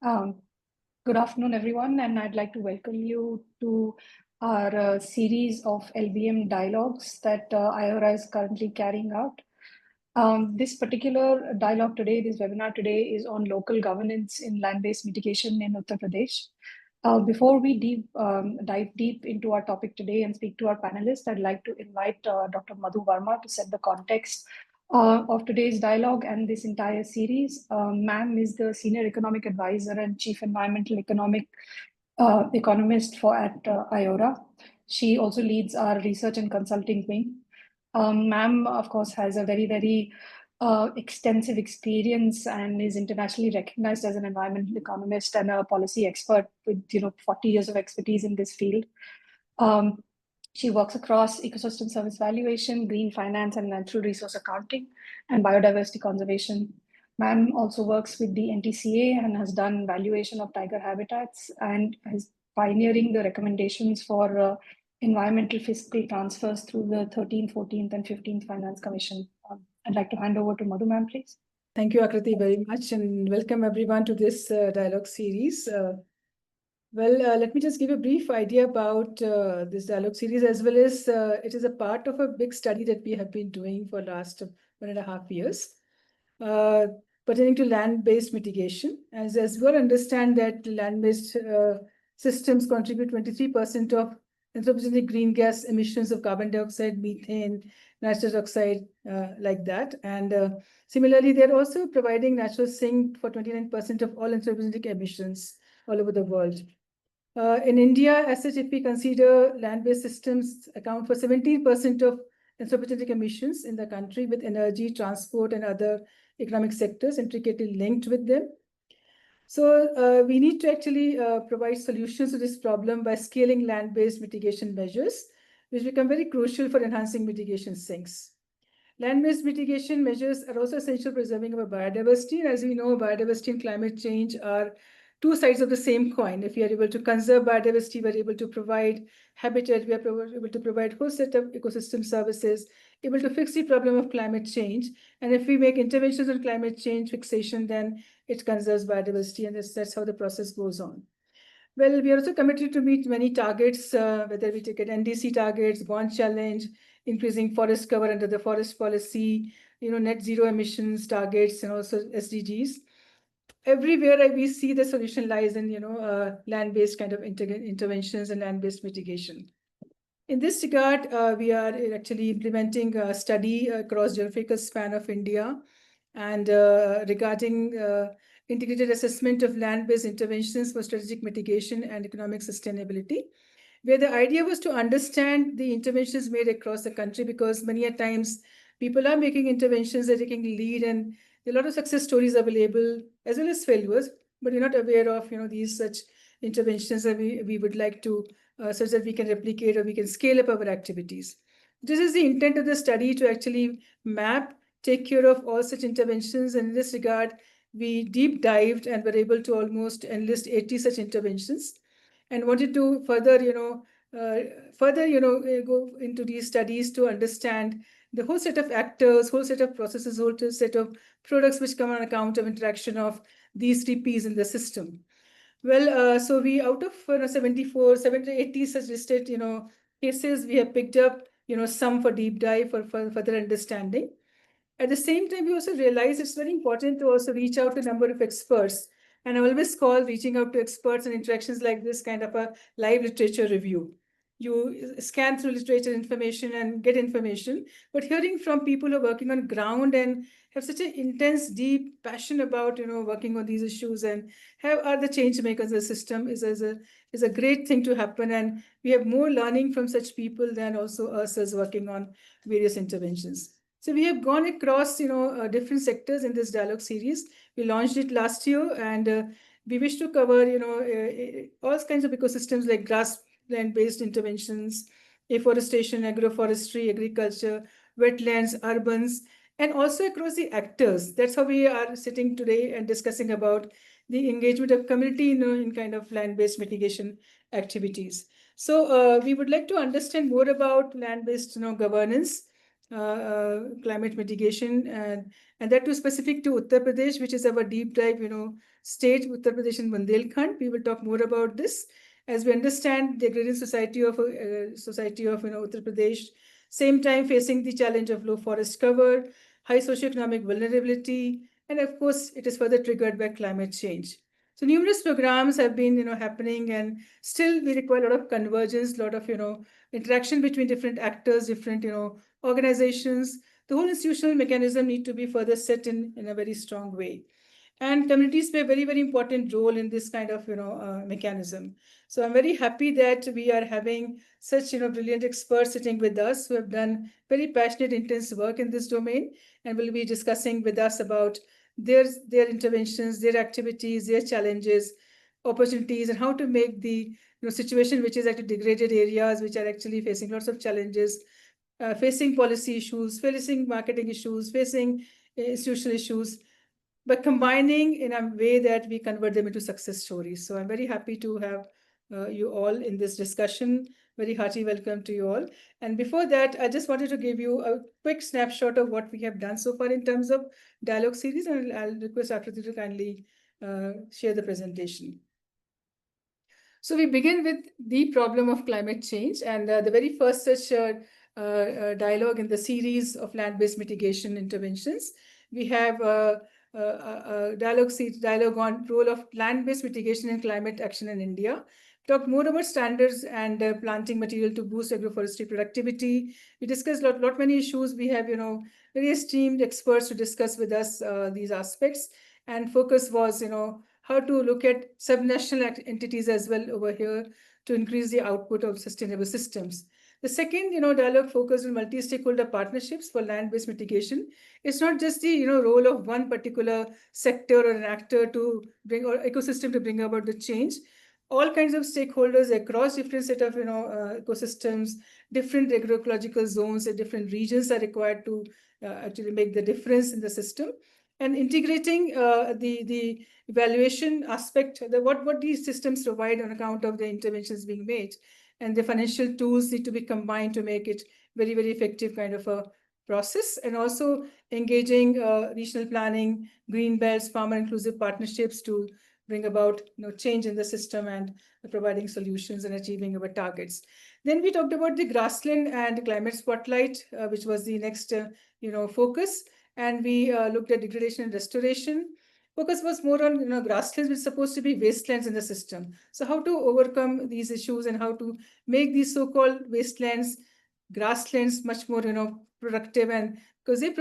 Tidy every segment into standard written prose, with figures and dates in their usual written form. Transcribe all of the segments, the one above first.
Um, Good afternoon, everyone, and I'd like to welcome you to our series of LBM dialogues that Iora is currently carrying out. This particular dialogue today, this webinar today, is on local governance in land-based mitigation in Uttar Pradesh. Before we dive deep into our topic today and speak to our panelists, I'd like to invite Dr. Madhu Verma to set the context of today's dialogue and this entire series. Ma'am is the Senior Economic Advisor and Chief Environmental Economist at Iora. She also leads our research and consulting wing. Ma'am, of course, has a very extensive experience and is internationally recognized as an environmental economist and a policy expert with 40 years of expertise in this field. She works across ecosystem service valuation, green finance and natural resource accounting, and biodiversity conservation. Ma'am also works with the NTCA and has done valuation of tiger habitats and is pioneering the recommendations for environmental fiscal transfers through the 13th, 14th, and 15th Finance Commission. I'd like to hand over to Madhu, ma'am, please. Thank you, Aakriti, very much, and welcome everyone to this dialogue series. Let me just give a brief idea about this dialogue series, as well as it is a part of a big study that we have been doing for the last 1.5 years, pertaining to land-based mitigation. As we all understand that land-based systems contribute 23% of anthropogenic green gas emissions of carbon dioxide, methane, nitrous oxide, like that. And similarly, they're also providing natural sink for 29% of all anthropogenic emissions all over the world. In India, as such, if we consider land-based systems account for 17% of anthropogenic emissions in the country, with energy, transport, and other economic sectors intricately linked with them. So we need to actually provide solutions to this problem by scaling land-based mitigation measures, which become very crucial for enhancing mitigation sinks. Land-based mitigation measures are also essential for preserving our biodiversity. And as we know, biodiversity and climate change are two sides of the same coin. If we are able to conserve biodiversity, we are able to provide habitat, we are able to provide a whole set of ecosystem services, able to fix the problem of climate change. And if we make interventions on climate change fixation, then it conserves biodiversity, and that's how the process goes on. Well, we are also committed to meet many targets, whether we take an NDC targets, bond challenge, increasing forest cover under the forest policy, net zero emissions targets, and also SDGs. Everywhere we see the solution lies in, land-based kind of interventions and land-based mitigation. In this regard, we are actually implementing a study across geographical span of India and regarding integrated assessment of land-based interventions for strategic mitigation and economic sustainability, where the idea was to understand the interventions made across the country, because many a times people are making interventions, they're taking lead, and there are a lot of success stories available as well as failures, but you're not aware of these such interventions that we would like to such that we can replicate or we can scale up our activities. This is the intent of the study, to actually map, take care of all such interventions. And in this regard, we deep dived and were able to almost enlist 80 such interventions, and wanted to further, go into these studies to understand the whole set of actors, whole set of processes, whole set of products which come on account of interaction of these three Ps in the system. Well, so we, out of 70 80 such listed, cases, we have picked up, some for deep dive for further understanding. At the same time, we also realize it's very important to also reach out to a number of experts. And I always call reaching out to experts and interactions like this kind of a live literature review. You scan through literature information and get information, but hearing from people who are working on ground and have such an intense, deep passion about working on these issues and are the change makers in the system is a great thing to happen. And we have more learning from such people than also us as working on various interventions. So we have gone across different sectors in this dialogue series. We launched it last year, and we wish to cover all kinds of ecosystems like grassland-based interventions, afforestation, agroforestry, agriculture, wetlands, urbans, and also across the actors. That's how we are sitting today and discussing about the engagement of community in kind of land-based mitigation activities. So we would like to understand more about land-based governance climate mitigation, and that too specific to Uttar Pradesh, which is our deep dive, state, Uttar Pradesh and Bundelkhand. We will talk more about this as we understand the agrarian society of Uttar Pradesh, same time facing the challenge of low forest cover, high socioeconomic vulnerability, and of course, it is further triggered by climate change. So numerous programs have been, happening, and still we require a lot of convergence, a lot of, interaction between different actors, different, organizations. The whole institutional mechanism need to be further set in a very strong way. And communities play a very, very important role in this kind of, mechanism. So I'm very happy that we are having such, brilliant experts sitting with us who have done very passionate, intense work in this domain, and will be discussing with us about their interventions, their activities, their challenges, opportunities, and how to make the situation which is actually degraded areas, which are actually facing lots of challenges, facing policy issues, facing marketing issues, facing institutional issues, but combining in a way that we convert them into success stories. So I'm very happy to have you all in this discussion. Very hearty welcome to you all. And before that, I just wanted to give you a quick snapshot of what we have done so far in terms of dialogue series, and I'll request Aakriti to kindly share the presentation. So we begin with the problem of climate change, and the very first such dialogue in the series of land-based mitigation interventions. We have dialogue on role of land-based mitigation in climate action in India. Talk more about standards and planting material to boost agroforestry productivity. We discussed lot many issues. We have very esteemed experts to discuss with us these aspects. And focus was how to look at subnational entities as well over here to increase the output of sustainable systems. The second, dialogue focused on multi-stakeholder partnerships for land-based mitigation. It's not just the, role of one particular sector or an actor to bring, or ecosystem to bring about the change. All kinds of stakeholders across different set of, ecosystems, different agroecological zones and different regions are required to actually make the difference in the system. And integrating the evaluation aspect, what these systems provide on account of the interventions being made, and the financial tools need to be combined to make it very, very effective kind of a process. And also engaging regional planning, green belts, farmer inclusive partnerships to bring about change in the system and providing solutions and achieving our targets. Then we talked about the grassland and climate spotlight, which was the next focus. And we looked at degradation and restoration. Focus was more on grasslands, which is supposed to be wastelands in the system. So how to overcome these issues and how to make these so-called wastelands, grasslands much more productive, and because they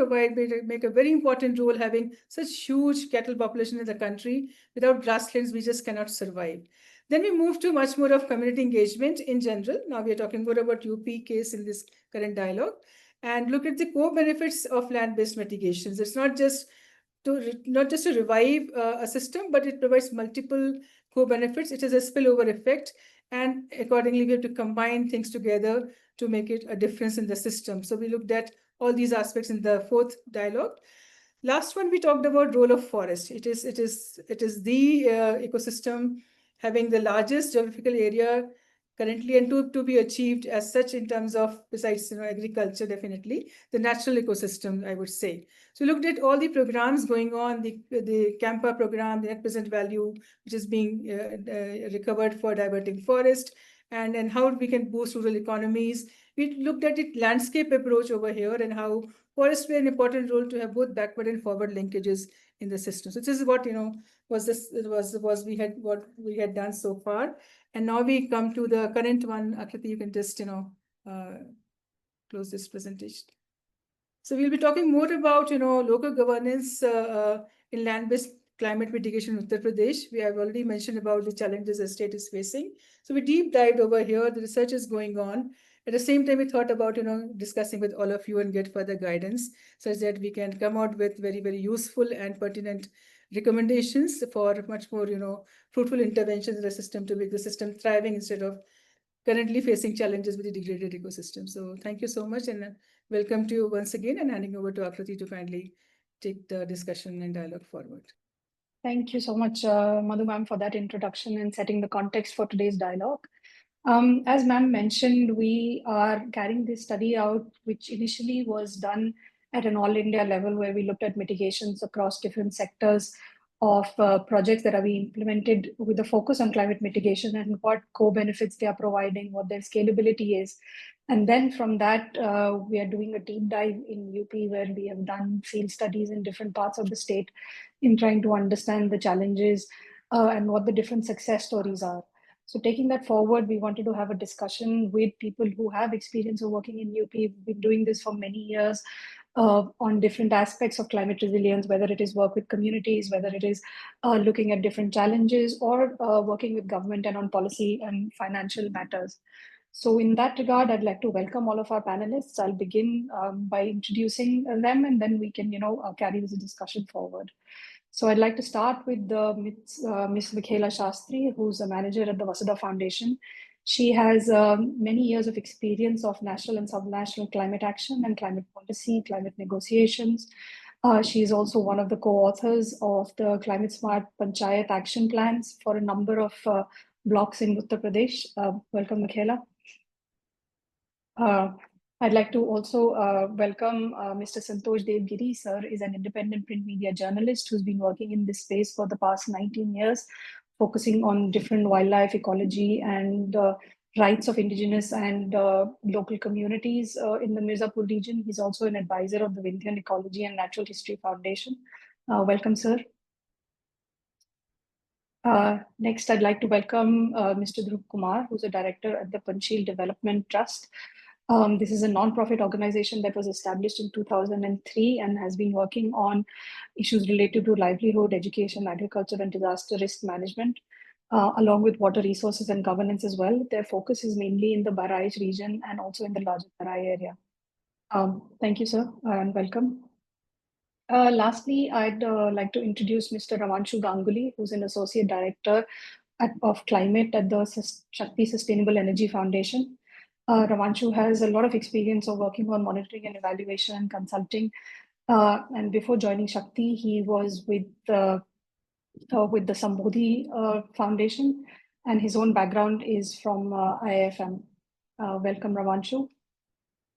make a very important role, having such huge cattle population in the country. Without grasslands, we just cannot survive. Then we move to much more of community engagement in general. Now we are talking more about UP case in this current dialogue, and look at the core benefits of land-based mitigations. It's not just to revive a system, but it provides multiple core benefits. It has a spillover effect, and accordingly, we have to combine things together to make it a difference in the system. So we looked at all these aspects in the fourth dialogue. Last one, we talked about role of forest. It is the ecosystem having the largest geographical area currently, and to be achieved as such in terms of, besides agriculture, definitely the natural ecosystem, I would say. So we looked at all the programs going on, the CAMPA program, the net present value, which is being recovered for diverting forest, and how we can boost rural economies. We looked at the landscape approach over here, and how forests play an important role to have both backward and forward linkages in the system. So this is what what we had done so far. And now we come to the current one. Aakriti, you can just close this presentation. So we'll be talking more about local governance in land-based climate mitigation in Uttar Pradesh. We have already mentioned about the challenges the state is facing. So we deep dived over here. The research is going on. At the same time, we thought about discussing with all of you and get further guidance, such that we can come out with very, very useful and pertinent recommendations for much more fruitful interventions in the system to make the system thriving instead of currently facing challenges with the degraded ecosystem. So thank you so much, and welcome to you once again, and handing over to Aakriti to kindly take the discussion and dialogue forward. Thank you so much, Madhu ma'am, for that introduction and setting the context for today's dialogue. As ma'am mentioned, we are carrying this study out, which initially was done at an all India level, where we looked at mitigations across different sectors of projects that are being implemented with a focus on climate mitigation and what co-benefits they are providing, what their scalability is. And then from that, we are doing a deep dive in UP, where we have done field studies in different parts of the state in trying to understand the challenges and what the different success stories are. So taking that forward, we wanted to have a discussion with people who have experience of working in UP. We've been doing this for many years on different aspects of climate resilience, whether it is work with communities, whether it is looking at different challenges, or working with government and on policy and financial matters. So in that regard, I'd like to welcome all of our panelists. I'll begin by introducing them, and then we can, carry this discussion forward. So I'd like to start with Ms. Michaela Shastri, who's a manager at the Vasudha Foundation. She has many years of experience of national and subnational climate action and climate policy, climate negotiations. She is also one of the co-authors of the Climate Smart Panchayat action plans for a number of blocks in Uttar Pradesh. Welcome, Michaela. I'd like to also welcome Mr. Santosh Devgiri. Sir is an independent print media journalist who's been working in this space for the past 19 years, focusing on different wildlife ecology and rights of indigenous and local communities in the Mirzapur region. He's also an advisor of the Vindhyan Ecology and Natural History Foundation. Welcome, sir. Next, I'd like to welcome Mr. Dhruv Kumar, who's a director at the Panchayat Development Trust. This is a non-profit organization that was established in 2003 and has been working on issues related to livelihood, education, agriculture, and disaster risk management, along with water resources and governance as well. Their focus is mainly in the Barai region and also in the larger Barai area. Thank you, sir, and welcome. Lastly, I'd like to introduce Mr. Wanchoo Ganguly, who's an associate director of climate at the Shakti Sustainable Energy Foundation. Ravanchu has a lot of experience of working on monitoring and evaluation and consulting. And before joining Shakti, he was with the Sambodhi Foundation, and his own background is from IIFM. Welcome, Ravanchu.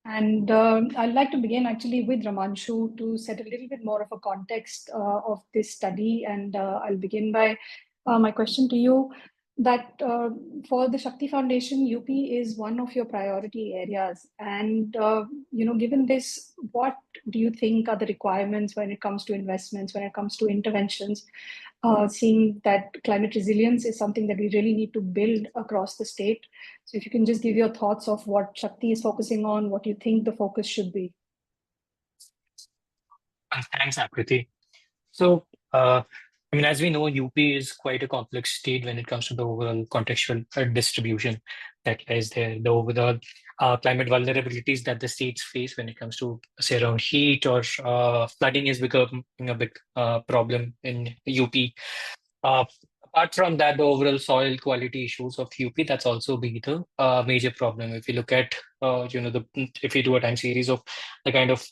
And I'd like to begin actually with Ramanchu to set a little bit more of a context of this study. And I'll begin by my question to you that for the Shakti Foundation, UP is one of your priority areas. And, given this, what do you think are the requirements when it comes to investments, when it comes to interventions, seeing that climate resilience is something that we really need to build across the state? So if you can just give your thoughts of what Shakti is focusing on, what you think the focus should be. Thanks, Aakriti. So, as we know, UP is quite a complex state when it comes to the overall contextual distribution that is there, the overall climate vulnerabilities that the states face when it comes to, say, around heat or flooding is becoming a big problem in UP. Apart from that, the overall soil quality issues of UP, that's also been the major problem. If you look at, if you do a time series of the kind of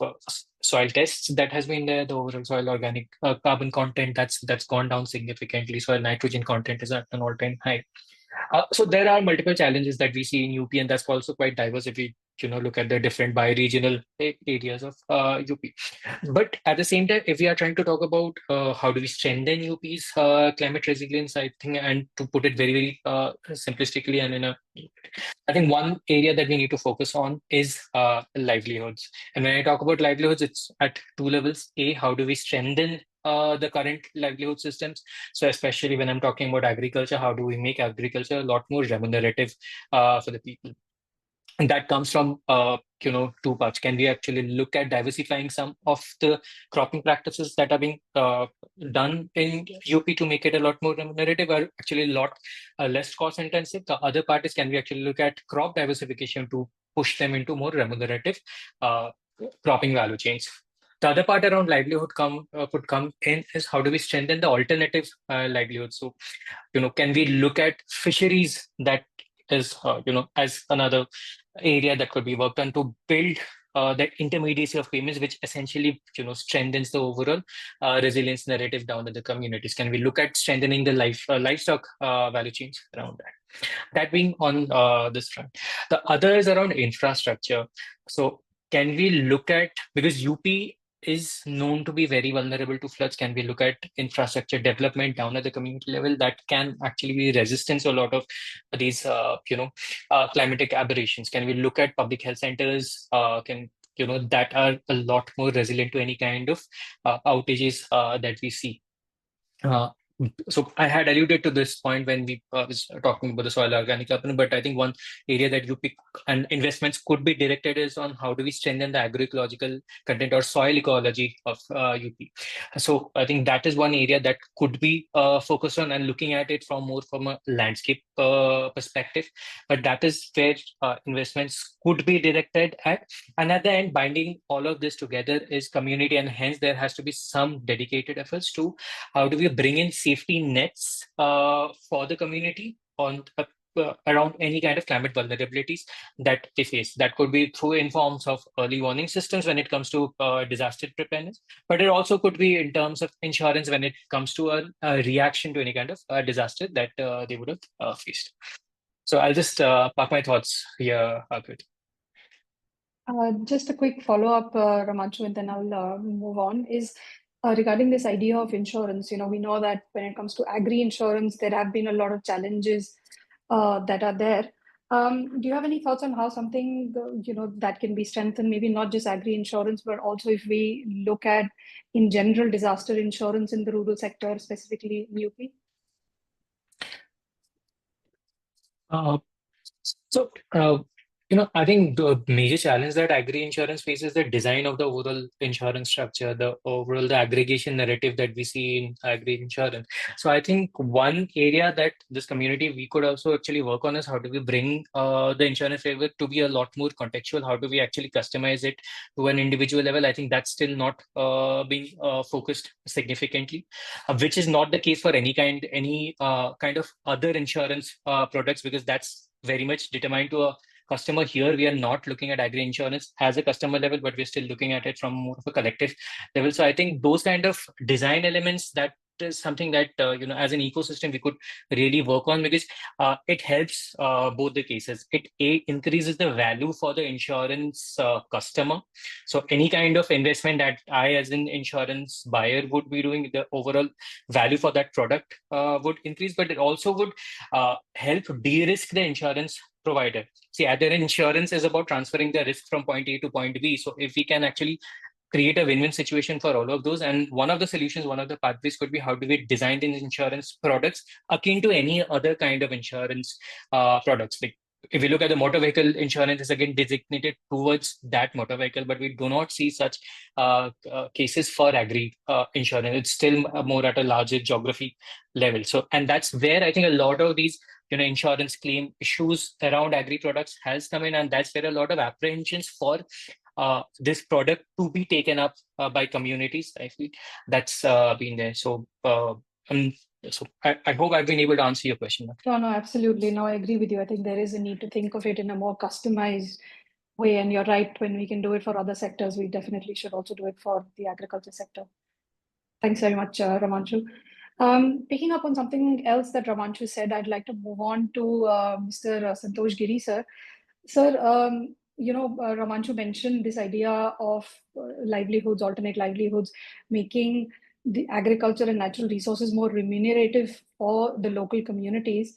soil tests that has been there, the overall soil organic carbon content that's gone down significantly. Soil nitrogen content is at an all-time high. So there are multiple challenges that we see in UP, and that's also quite diverse if we look at the different bi-regional areas of UP. But at the same time, if we are trying to talk about how do we strengthen UP's climate resilience, I think, and to put it very, very simplistically and I think one area that we need to focus on is livelihoods. And when I talk about livelihoods, it's at two levels. A, how do we strengthen the current livelihood systems? So especially when I'm talking about agriculture, how do we make agriculture a lot more remunerative for the people? And that comes from two parts. Can we actually look at diversifying some of the cropping practices that are being done in UP to make it a lot more remunerative, or actually a lot less cost intensive? The other part is, can we actually look at crop diversification to push them into more remunerative cropping value chains? The other part around livelihood could come in is, how do we strengthen the alternative livelihood? So, can we look at fisheries that is, as another area that could be worked on to build that intermediacy of payments, which essentially strengthens the overall resilience narrative down in the communities? Can we look at strengthening the livestock value chains around that? That being on this front. The other is around infrastructure. So can we look at, because UP is known to be very vulnerable to floods, can we look at infrastructure development down at the community level that can actually be resistant to a lot of these climatic aberrations? Can we look at public health centers that are a lot more resilient to any kind of outages that we see? So I had alluded to this point when we was talking about the soil organic carbon, but I think one area that UP and investments could be directed is on how do we strengthen the agroecological content or soil ecology of UP. So I think that is one area that could be focused on and looking at it from a landscape perspective. But that is where investments could be directed at. And at the end, binding all of this together is community, and hence there has to be some dedicated efforts to how do we bring in safety nets for the community on around any kind of climate vulnerabilities that they face. That could be through in forms of early warning systems when it comes to disaster preparedness, but it also could be in terms of insurance when it comes to a reaction to any kind of disaster that they would have faced. So I'll just park my thoughts here, Aakriti. Just a quick follow-up, Ramanchu, and then I'll move on, is regarding this idea of insurance. We know that when it comes to agri-insurance, there have been a lot of challenges that are there. Do you have any thoughts on how something, that can be strengthened, maybe not just agri-insurance, but also if we look at, in general, disaster insurance in the rural sector, specifically in UP? I think the major challenge that agri insurance faces is the design of the overall insurance structure, the aggregation narrative that we see in agri insurance. So I think one area that this community we could also actually work on is how do we bring the insurance framework to be a lot more contextual? How do we actually customize it to an individual level? I think that's still not being focused significantly, which is not the case for any kind of other insurance products, because that's very much determined to a customer. Here we are not looking at agri insurance as a customer level, but we're still looking at it from more of a collective level. So I think those kind of design elements, that is something that as an ecosystem we could really work on, because it helps both the cases. It increases the value for the insurance customer. So any kind of investment that I as an insurance buyer would be doing, the overall value for that product would increase, but it also would help de-risk the insurance provider. See, other insurance is about transferring the risk from point A to point B. So if we can actually create a win-win situation for all of those, and one of the solutions, one of the pathways could be how do we design these insurance products akin to any other kind of insurance products. Like if we look at the motor vehicle insurance, is again designated towards that motor vehicle, but we do not see such cases for agri insurance. It's still more at a larger geography level. So, and that's where I think a lot of these insurance claim issues around agri products has come in, and that's where a lot of apprehensions for this product to be taken up by communities. I feel that's been there. So, I hope I've been able to answer your question. No, absolutely. No, I agree with you. I think there is a need to think of it in a more customized way. And you're right, when we can do it for other sectors, we definitely should also do it for the agriculture sector. Thanks very much, Ramanchu. Picking up on something else that Ramanchu said, I'd like to move on to Mr. Santosh Giri, sir. Sir, Ramanchu mentioned this idea of livelihoods, alternate livelihoods, making the agriculture and natural resources more remunerative for the local communities.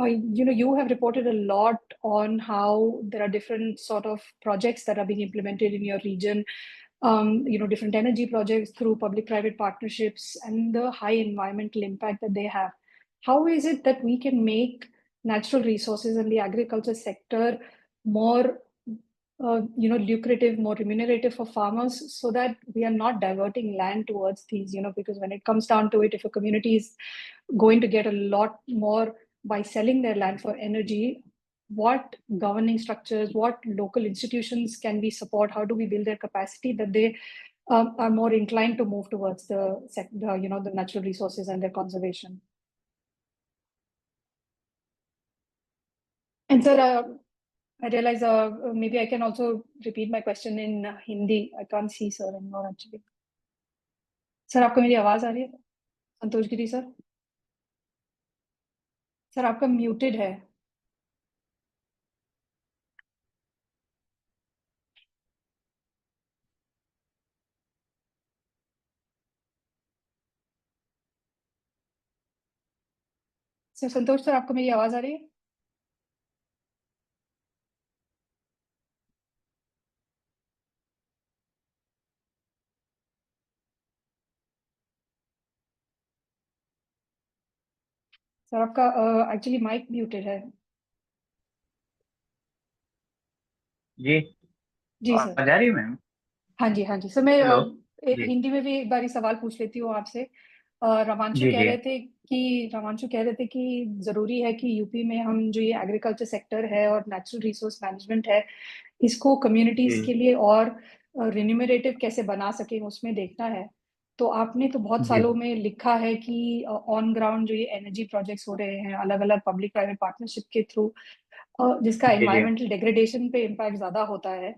You have reported a lot on how there are different sort of projects that are being implemented in your region, different energy projects through public-private partnerships and the high environmental impact that they have. How is it that we can make natural resources and the agriculture sector more lucrative, more remunerative for farmers, so that we are not diverting land towards these, because when it comes down to it, if a community is going to get a lot more by selling their land for energy, what governing structures, what local institutions can we support? How do we build their capacity that they are more inclined to move towards the natural resources and their conservation? And sir, I realize maybe I can also repeat my question in Hindi. I can't see sir anymore actually. Sir आपको मेरी आवाज आ रही है? संतोष गिरी sir? Sir आपका muted है. Sir संतोष sir आपको मेरी आवाज आ रही है? सर आपका एक्चुअली माइक म्यूटेड है. जी जी सर. आवाज आ रही है मैम? हाँ जी, हाँ जी सर. मैं हेलो जी हिंदी में भी एक बार सवाल पूछ लेती हूँ आपसे. रमांशु जी कह जी रहे थे कि जरूरी है कि यूपी में हम जो ये एग्रीकल्चर सेक्टर है और नेचुरल रिसोर्स मैनेजमेंट है, इसको कम्युनिटीज के जी लिए और रिन्यूमरेटिव कैसे बना सकें उसमें देखना है. तो आपने तो बहुत जी सालों में लिखा है कि ऑन ग्राउंड जो ये एनर्जी प्रोजेक्ट्स हो रहे हैं अलग अलग पब्लिक प्राइवेट पार्टनरशिप के थ्रू, जिसका जी जी एनवायरमेंटल डिग्रेडेशन पे इम्पैक्ट ज्यादा होता है,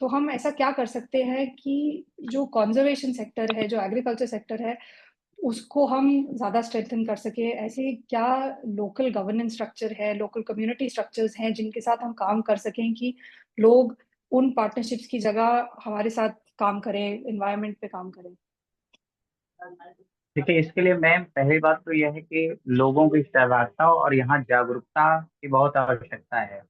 तो हम ऐसा क्या कर सकते हैं कि जो कंजर्वेशन सेक्टर है, जो एग्रीकल्चर सेक्टर है, उसको हम ज्यादा स्ट्रेंथन कर सके. ऐसे क्या लोकल गवर्नेंस स्ट्रक्चर है, लोकल कम्युनिटी स्ट्रक्चर्स हैं जिनके साथ हम काम कर सकें कि लोग उन पार्टनरशिप्स की जगह हमारे साथ काम करें, एनवायरनमेंट पे काम करें. देखिए, इसके लिए मैम पहली बात तो यह है कि लोगों की सहभागिता और यहाँ जागरूकता की बहुत आवश्यकता है।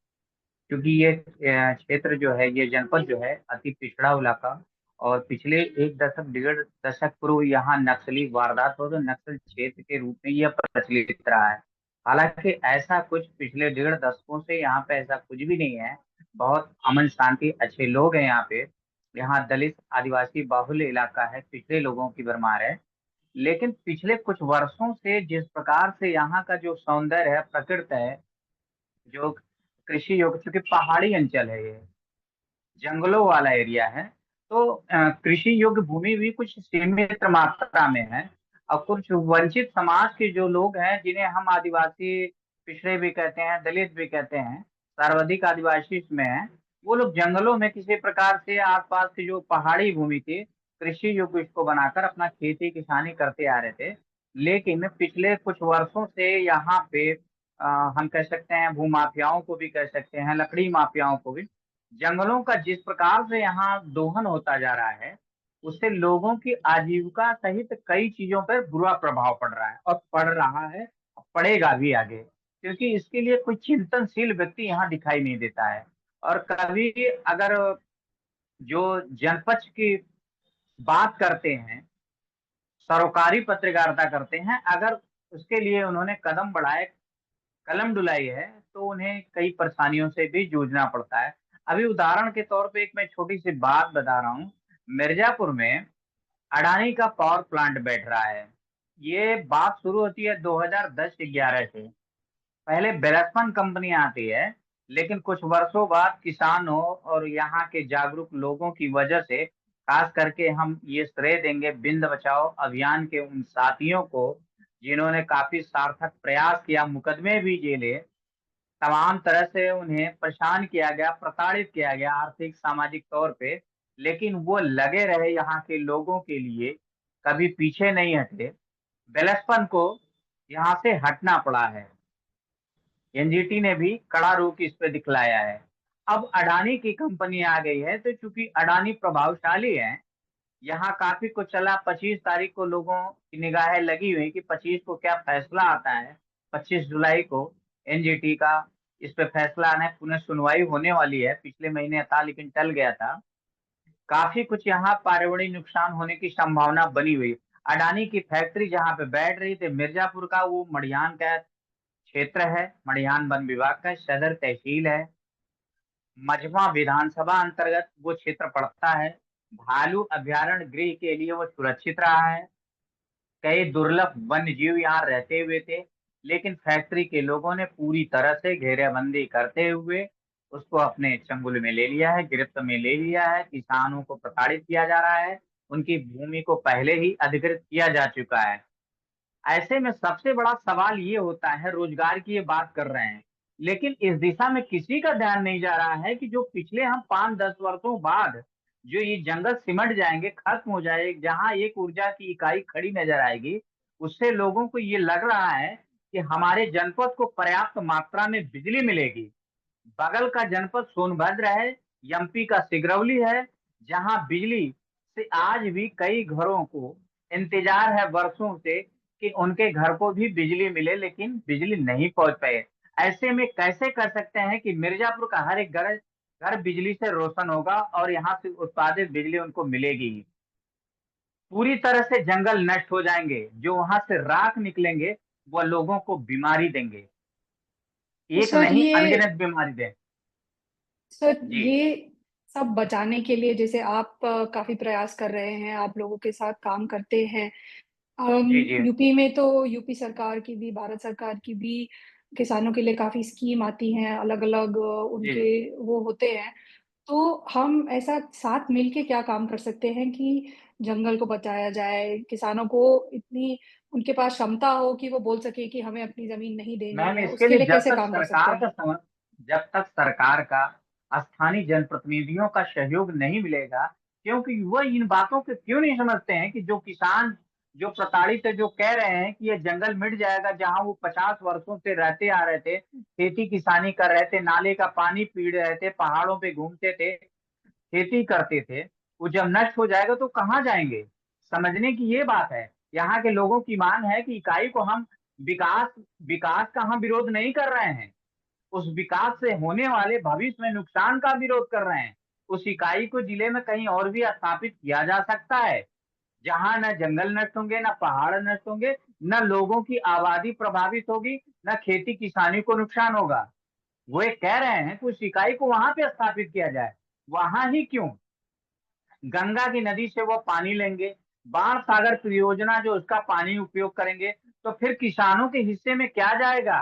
क्योंकि ये क्षेत्र जो है, ये जनपद जो है अति पिछड़ा इलाका, और पिछले एक दशक डेढ़ दशक पूर्व यहाँ नक्सली वारदात हो तो नक्सल क्षेत्र के रूप में यह प्रचलित रहा है। हालांकि ऐसा कुछ पिछले डेढ़ दशकों से यहाँ पे ऐसा कुछ भी नहीं है। बहुत अमन शांति, अच्छे लोग हैं यहाँ पे। यहाँ दलित आदिवासी बाहुल्य इलाका है, पिछड़े लोगों की भरमार है। लेकिन पिछले कुछ वर्षों से जिस प्रकार से यहाँ का जो सौंदर्य है, प्रकृति है, जो कृषि योग्य, चूंकि पहाड़ी अंचल है, ये जंगलों वाला एरिया है, तो कृषि योग्य भूमि भी कुछ सीमित मात्रा में है। और कुछ वंचित समाज के जो लोग हैं, जिन्हें हम आदिवासी पिछड़े भी कहते हैं, दलित भी कहते हैं, सर्वाधिक आदिवासी इसमें है, वो लोग जंगलों में किसी प्रकार से आसपास की जो पहाड़ी भूमि थी, कृषि योग्य इसको बनाकर अपना खेती किसानी करते आ रहे थे। लेकिन पिछले कुछ वर्षों से यहाँ पे हम कह सकते हैं भूमाफियाओं को भी कह सकते हैं, लकड़ी माफियाओं को भी, जंगलों का जिस प्रकार से यहाँ दोहन होता जा रहा है, उससे लोगों की आजीविका सहित कई चीजों पर बुरा प्रभाव पड़ रहा है, और पड़ रहा है, पड़ेगा भी आगे। क्योंकि इसके लिए कोई चिंतनशील व्यक्ति यहाँ दिखाई नहीं देता है। और कभी अगर जो जनपद की बात करते हैं, सरोकारी पत्रकारिता करते हैं, अगर उसके लिए उन्होंने कदम बढ़ाए, कलम डुलाई है, तो उन्हें कई परेशानियों से भी जूझना पड़ता है। अभी उदाहरण के तौर पे एक मैं छोटी सी बात बता रहा हूँ। मिर्जापुर में अडानी का पावर प्लांट बैठ रहा है। ये बात शुरू होती है 2010-11 से। पहले बेलस्पन कंपनी आती है, लेकिन कुछ वर्षों बाद किसानों और यहाँ के जागरूक लोगों की वजह से, खास करके हम ये श्रेय देंगे बिंद बचाओ अभियान के उन साथियों को, जिन्होंने काफी सार्थक प्रयास किया, मुकदमे भी झेले, तमाम तरह से उन्हें परेशान किया गया, प्रताड़ित किया गया आर्थिक सामाजिक तौर पे, लेकिन वो लगे रहे यहाँ के लोगों के लिए, कभी पीछे नहीं हटे। बेलस्पन को यहाँ से हटना पड़ा है। एनजीटी ने भी कड़ा रुख इस पे दिखलाया है। अब अडानी की कंपनी आ गई है, तो चूंकि अडानी प्रभावशाली है, यहाँ काफी कुछ चला। 25 तारीख को लोगों की निगाहें लगी हुई कि 25 को क्या फैसला आता है। 25 जुलाई को एनजीटी का इस पे फैसला आना है, पुनः सुनवाई होने वाली है। पिछले महीने था लेकिन टल गया था। काफी कुछ यहाँ पर्यावरणीय नुकसान होने की संभावना बनी हुई। अडानी की फैक्ट्री जहाँ पे बैठ रही थी मिर्जापुर का, वो मड़ियान का क्षेत्र है, मड़ियान वन विभाग का सदर तहसील है। मझवा विधानसभा अंतर्गत वो क्षेत्र पड़ता है। भालू अभ्यारण्य गृह के लिए वो सुरक्षित रहा है। कई दुर्लभ वन्य जीव यहाँ रहते हुए थे, लेकिन फैक्ट्री के लोगों ने पूरी तरह से घेराबंदी करते हुए उसको अपने चंगुल में ले लिया है, गिरफ्त में ले लिया है। किसानों को प्रताड़ित किया जा रहा है, उनकी भूमि को पहले ही अधिकृत किया जा चुका है। ऐसे में सबसे बड़ा सवाल ये होता है, रोजगार की ये बात कर रहे हैं, लेकिन इस दिशा में किसी का ध्यान नहीं जा रहा है कि जो पिछले हम 5-10 वर्षों बाद जो ये जंगल सिमट जाएंगे, खत्म हो जाएंगे, जहां एक ऊर्जा की इकाई खड़ी नजर आएगी, उससे लोगों को ये लग रहा है कि हमारे जनपद को पर्याप्त मात्रा में बिजली मिलेगी। बगल का जनपद सोनभद्र है, एमपी का सिगरौली है, जहां बिजली से आज भी कई घरों को इंतजार है वर्षों से कि उनके घर को भी बिजली मिले, लेकिन बिजली नहीं पहुंच पाए। ऐसे में कैसे कर सकते हैं कि मिर्जापुर का हर एक घर घर बिजली से रोशन होगा और यहाँ से उत्पादित बिजली उनको मिलेगी। पूरी तरह से जंगल नष्ट हो जाएंगे, जो वहां से राख निकलेंगे वह लोगों को बीमारी देंगे, तो एक सर नहीं ये अनगिनत बीमारी दें। सर जी ये सब बचाने के लिए जैसे आप काफी प्रयास कर रहे हैं, आप लोगों के साथ काम करते हैं। जी जी यूपी में तो यूपी सरकार की भी, भारत सरकार की भी किसानों के लिए काफी स्कीम आती हैं, अलग अलग जी उनके जी। वो होते हैं। तो हम ऐसा साथ मिलके क्या काम कर सकते हैं कि जंगल को बचाया जाए, किसानों को इतनी उनके पास क्षमता हो कि वो बोल सके कि हमें अपनी जमीन नहीं देनी मैम है, इसके उसके लिए लिए कैसे काम कर सकते हैं? जब तक सरकार का स्थानीय जनप्रतिनिधियों का सहयोग नहीं मिलेगा, क्योंकि वह इन बातों को क्यों नहीं समझते हैं कि जो किसान जो प्रताड़ित है, जो कह रहे हैं कि ये जंगल मिट जाएगा, जहां वो 50 वर्षों से रहते आ रहे थे, खेती किसानी कर रहे थे, नाले का पानी पी रहे थे, पहाड़ों पे घूमते थे, खेती करते थे, वो जब नष्ट हो जाएगा तो कहाँ जाएंगे? समझने की ये बात है। यहाँ के लोगों की मांग है कि इकाई को हम विकास विकास का हम विरोध नहीं कर रहे हैं, उस विकास से होने वाले भविष्य में नुकसान का विरोध कर रहे हैं। उस इकाई को जिले में कहीं और भी स्थापित किया जा सकता है, जहां न जंगल नष्ट होंगे, न पहाड़ नष्ट होंगे, न लोगों की आबादी प्रभावित होगी, न खेती किसानी को नुकसान होगा। वो ये कह रहे हैं कि उस इकाई को वहां पे स्थापित किया जाए। वहां ही क्यों? गंगा की नदी से वो पानी लेंगे, बाण सागर परियोजना जो उसका पानी उपयोग करेंगे, तो फिर किसानों के हिस्से में क्या जाएगा?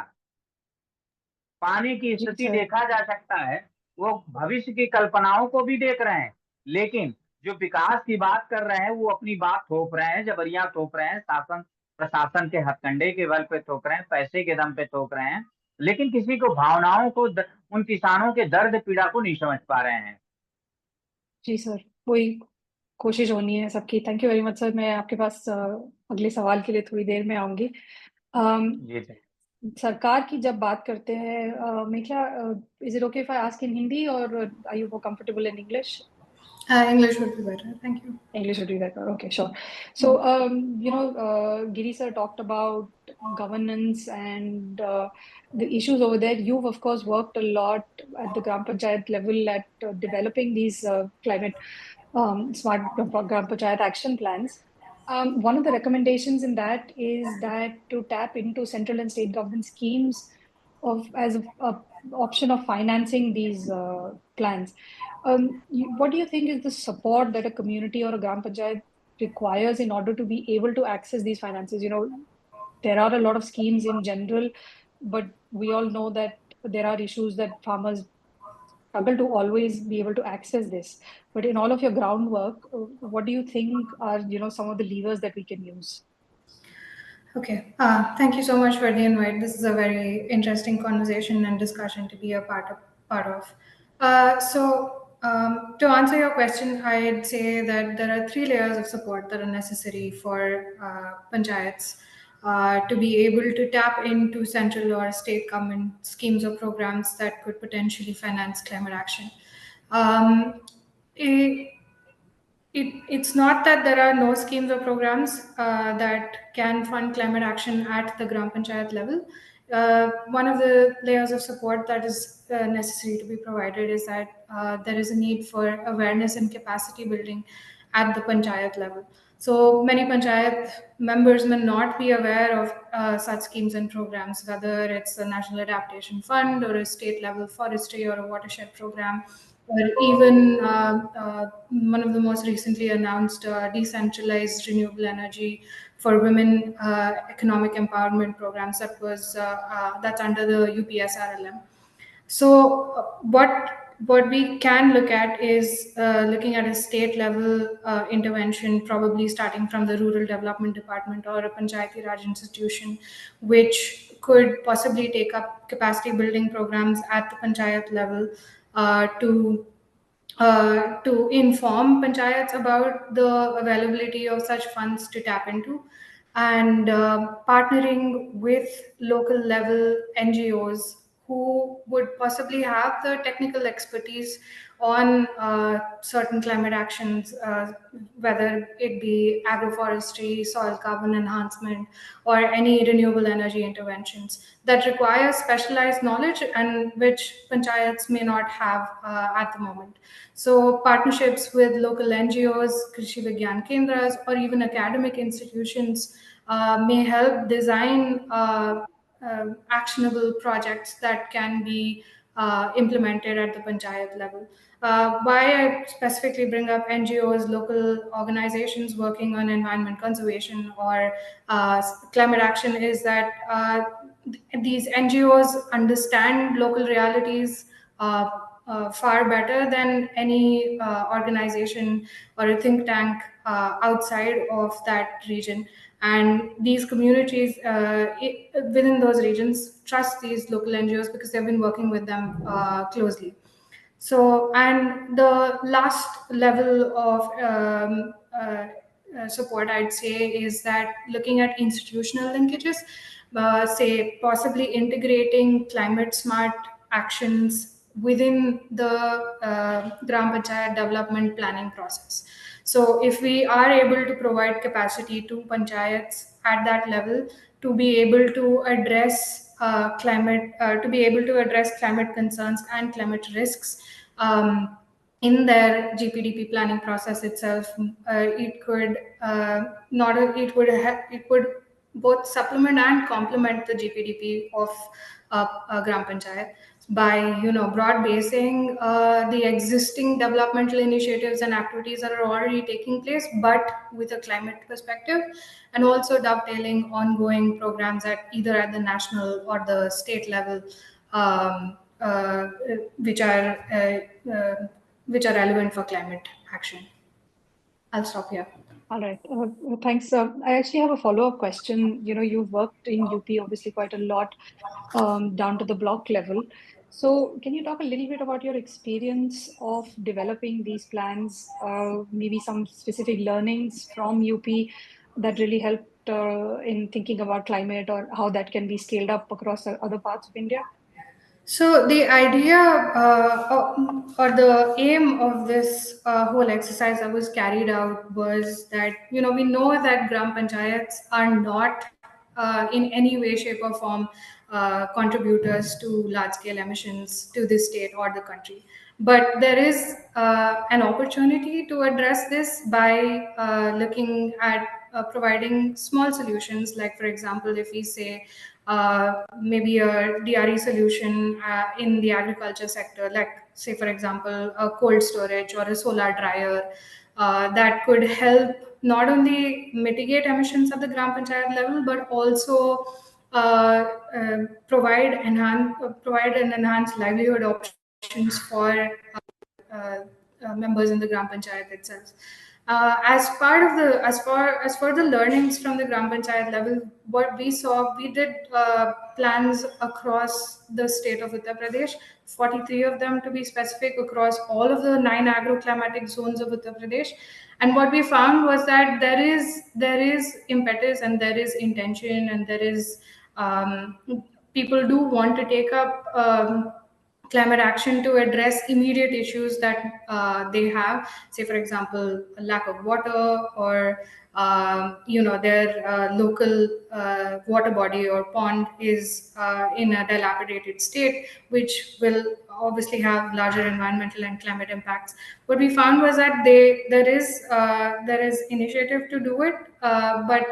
पानी की जी स्थिति सर। देखा जा सकता है। वो भविष्य की कल्पनाओं को भी देख रहे हैं, लेकिन जो विकास की बात कर रहे हैं वो अपनी बात थोप रहे हैं, जबरिया थोप रहे हैं, शासन प्रशासन के हथकंडे के बल पे थोप रहे हैं, पैसे के दम पे थोप रहे हैं, लेकिन किसी को भावनाओं को उन किसानों के दर्द पीड़ा को नहीं समझ पा रहे हैं। जी सर, वही कोशिश होनी है सबकी। Thank you very much sir. मैं आपके पास अगले सवाल के लिए थोड़ी देर में आऊंगी। अम, जी जी। सरकार की जब बात करते हैं, मैं क्या, is it okay if I ask in Hindi और are you more comfortable in English? English would be better. Thank you. English would be better. Okay, sure. So, Giri sir talked about governance and the issues over there. You've, of course, worked a lot at the Gram Panchayat level at developing these climate smart Gram Panchayat action plans. One of the recommendations in that is that to tap into central and state government schemes of as a option of financing these plans. What do you think is the support that a community or a Gram Panchayat requires in order to be able to access these finances? There are a lot of schemes in general, but we all know that there are issues that farmers struggle to always be able to access this. But in all of your groundwork, what do you think are, some of the levers that we can use? Okay. Thank you so much for the invite. This is a very interesting conversation and discussion to be a part of. To answer your question, I'd say that there are three layers of support that are necessary for panchayats to be able to tap into central or state government schemes or programs that could potentially finance climate action. Um, it's not that there are no schemes or programs that can fund climate action at the Gram Panchayat level. One of the layers of support that is necessary to be provided is that there is a need for awareness and capacity building at the Panchayat level. So many Panchayat members may not be aware of such schemes and programs, whether it's a National Adaptation Fund or a state level forestry or a watershed program, or even one of the most recently announced decentralized renewable energy for women economic empowerment programs that's under the UPSRLM. So what what we can look at is looking at a state level intervention, probably starting from the rural development department or a Panchayati Raj institution, which could possibly take up capacity building programs at the Panchayat level to inform panchayats about the availability of such funds to tap into, and partnering with local level NGOs who would possibly have the technical expertise on certain climate actions, whether it be agroforestry, soil carbon enhancement, or any renewable energy interventions that require specialized knowledge and which panchayats may not have at the moment. So partnerships with local NGOs, Krishi Vigyan Kendras, or even academic institutions may help design actionable projects that can be implemented at the panchayat level. Why I specifically bring up NGOs, local organizations working on environment conservation or climate action, is that these NGOs understand local realities far better than any organization or a think tank outside of that region. And these communities within those regions trust these local NGOs because they've been working with them closely. So, and the last level of support, I'd say, is that looking at institutional linkages, say possibly integrating climate smart actions within the Gram Panchayat development planning process. So if we are able to provide capacity to panchayats at that level to be able to address to be able to address climate concerns and climate risks in their GPDP planning process itself, it could it would both supplement and complement the GPDP of Gram Panchayat by broad basing the existing developmental initiatives and activities that are already taking place, but with a climate perspective, and also dovetailing ongoing programs at either at the national or the state level, um, uh, which are relevant for climate action. I'll stop here. All right. Thanks. I actually have a follow-up question. You've worked in UP obviously quite a lot, down to the block level. So can you talk a little bit about your experience of developing these plans, maybe some specific learnings from UP that really helped in thinking about climate, or how that can be scaled up across other parts of India? So the idea or the aim of this whole exercise that was carried out was that we know that Gram Panchayats are not in any way, shape, or form contributors to large-scale emissions to the state or the country. But there is an opportunity to address this by looking at providing small solutions, like for example, if we say maybe a DRE solution in the agriculture sector, like say for example a cold storage or a solar dryer, that could help not only mitigate emissions at the Gram Panchayat level, but also provide an enhanced livelihood options for members in the Gram Panchayat itself. As part of the as for the learnings from the Gram Panchayat level, what we saw, we did plans across the state of Uttar Pradesh, 43 of them to be specific, across all of the 9 agroclimatic zones of Uttar Pradesh. And what we found was that there is impetus and there is intention and there is people do want to take up climate action to address immediate issues that they have, say for example lack of water, or their local water body or pond is in a dilapidated state, which will obviously have larger environmental and climate impacts. What we found was that there is initiative to do it, but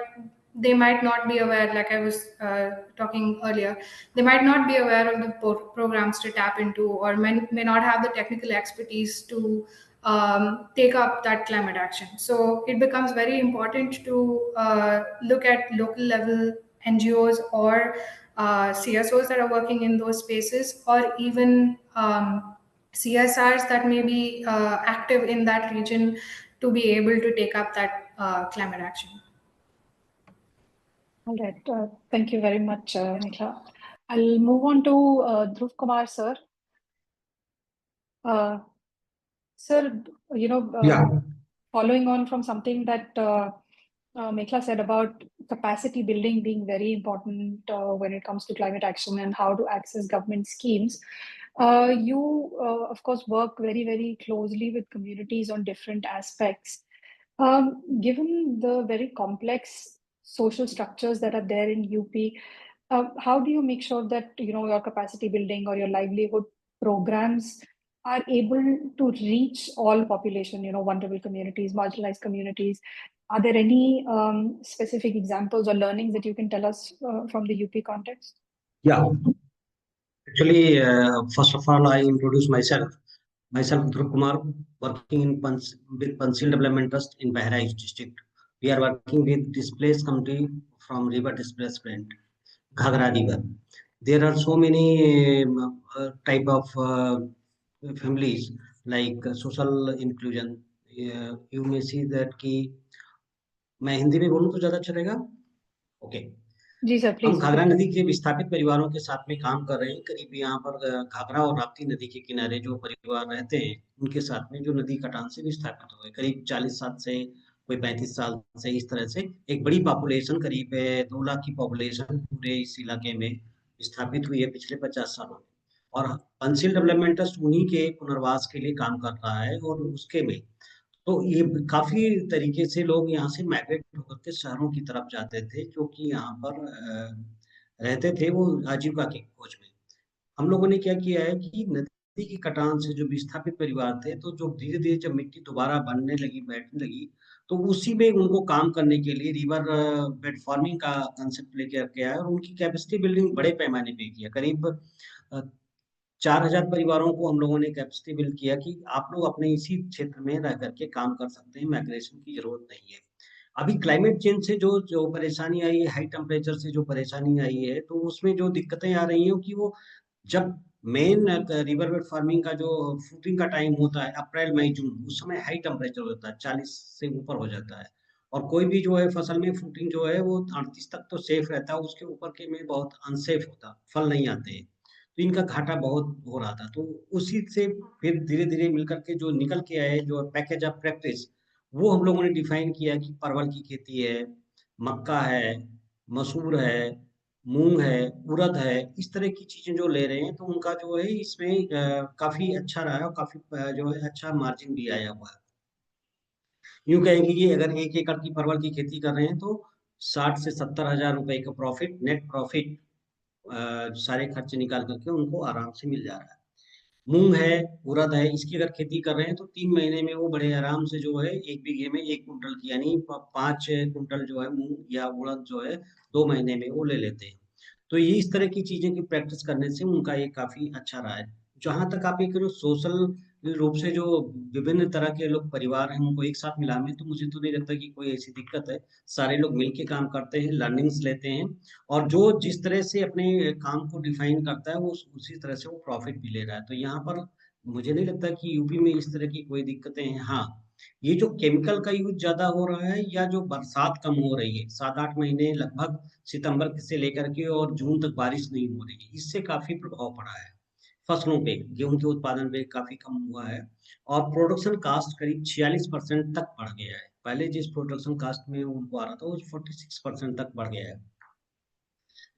they might not be aware, like I was talking earlier, they might not be aware of the programs to tap into, or may not have the technical expertise to take up that climate action. So it becomes very important to look at local level NGOs or CSOs that are working in those spaces, or even CSRs that may be active in that region to be able to take up that climate action. All right. Thank you very much, Meghla. I'll move on to Dhruv Kumar, sir. Sir, following on from something that Meghla said about capacity building being very important when it comes to climate action and how to access government schemes. You, of course, work very, very closely with communities on different aspects. Given the very complex social structures that are there in UP, how do you make sure that your capacity building or your livelihood programs are able to reach all population, vulnerable communities, marginalized communities? Are there any specific examples or learnings that you can tell us from the UP context? Yeah, actually, first of all, I introduce myself. Myself, Dhruv Kumar, working with Panchayat Development Trust in Bahraich district. We are working with displaced community from river displacement, Ghagra River. There are so many type of families like social inclusion. You may see that कि मैं हिंदी में बोलूँ तो ज़्यादा चलेगा? Okay. जी sir, हम please. Ghaghara नदी के विस्थापित परिवारों के साथ में काम कर रहे हैं। करीब यहाँ पर घाघरा और राप्ती नदी के किनारे जो परिवार रहते हैं उनके साथ में जो नदी कटान से विस्थापित हुए करीब 40 साल से कोई 35 साल से इस तरह से एक बड़ी पॉपुलेशन करीब 2 लाख की पॉपुलेशन पूरे इस इलाके में विस्थापित हुई है पिछले 50 सालों में। और पंचायत डेवलपमेंट ट्रस्ट उन्हीं के पुनर्वास के लिए काम कर रहा है और उसके में तो ये काफी तरीके से लोग यहाँ से माइग्रेट होकर के शहरों की तरफ जाते थे जो कि यहाँ पर रहते थे वो आजीविका की खोज में। हम लोगों ने क्या किया है कि नदी की कटान से जो विस्थापित परिवार थे तो जो धीरे धीरे जब मिट्टी दोबारा बनने लगी बैठने लगी तो उसी में उनको काम करने के लिए रिवर बेड फार्मिंग का कंसेप्ट लेकर के आया और उनकी कैपेसिटी बिल्डिंग बड़े पैमाने पे किया। करीब 4000 परिवारों को हम लोगों ने कैपेसिटी बिल्ड किया कि आप लोग अपने इसी क्षेत्र में रह करके काम कर सकते हैं, माइग्रेशन की जरूरत नहीं है। अभी क्लाइमेट चेंज से जो परेशानी आई है, हाई टेम्परेचर से जो परेशानी आई है, तो उसमें जो दिक्कतें आ रही हैं कि वो जब मेन रिवर बेड फार्मिंग का जो फ्रूटिंग का टाइम होता है अप्रैल मई जून, उस समय हाई टेम्परेचर होता है, 40 से ऊपर हो जाता है और कोई भी जो है फसल में फ्रूटिंग जो है वो 38 तक तो सेफ रहता है, उसके ऊपर के में बहुत अनसेफ होता, फल नहीं आते हैं, तो इनका घाटा बहुत हो रहा था। तो उसी से फिर धीरे धीरे मिलकर के जो निकल के आए जो पैकेज ऑफ प्रैक्टिस वो हम लोगों ने डिफाइन किया कि परवल की खेती है, मक्का है, मसूर है, मूंग है, उड़द है, इस तरह की चीजें जो ले रहे हैं तो उनका जो है इसमें काफी अच्छा रहा है और काफी जो है अच्छा मार्जिन भी आया हुआ है। यूं कहेंगे कि अगर 1 एकड़ की परवल की खेती कर रहे हैं तो 60 से 70 हजार रुपए का प्रॉफिट, नेट प्रॉफिट सारे खर्चे निकाल करके उनको आराम से मिल जा रहा है। मूंग है, उड़द है, इसकी अगर खेती कर रहे हैं तो 3 महीने में वो बड़े आराम से जो है 1 बीघे में 1 कुंटल की यानी 5 कुंटल जो है मूंग या उड़द जो है 2 महीने में वो ले लेते हैं। तो ये इस तरह की चीजें की प्रैक्टिस करने से उनका ये काफी अच्छा रहा है। जहां तक आप एक सोशल रूप से जो विभिन्न तरह के लोग परिवार हैं उनको एक साथ मिलाने तो मुझे तो नहीं लगता कि कोई ऐसी दिक्कत है। सारे लोग मिलके काम करते हैं, लर्निंग्स लेते हैं और जो जिस तरह से अपने काम को डिफाइन करता है वो उसी तरह से वो प्रॉफिट भी ले रहा है। तो यहाँ पर मुझे नहीं लगता कि यूपी में इस तरह की कोई दिक्कतें हैं। हाँ, ये जो केमिकल का यूज ज्यादा हो रहा है या जो बरसात कम हो रही है, 7-8 महीने लगभग सितंबर से लेकर के और जून तक बारिश नहीं हो रही है, इससे काफी प्रभाव पड़ा है फसलों पे। गेहूं के उत्पादन पे काफी कम हुआ है और प्रोडक्शन कास्ट करीब 46% तक बढ़ गया है। पहले जिस प्रोडक्शन कास्ट में उनको आ रहा था वो 46% तक बढ़ गया है।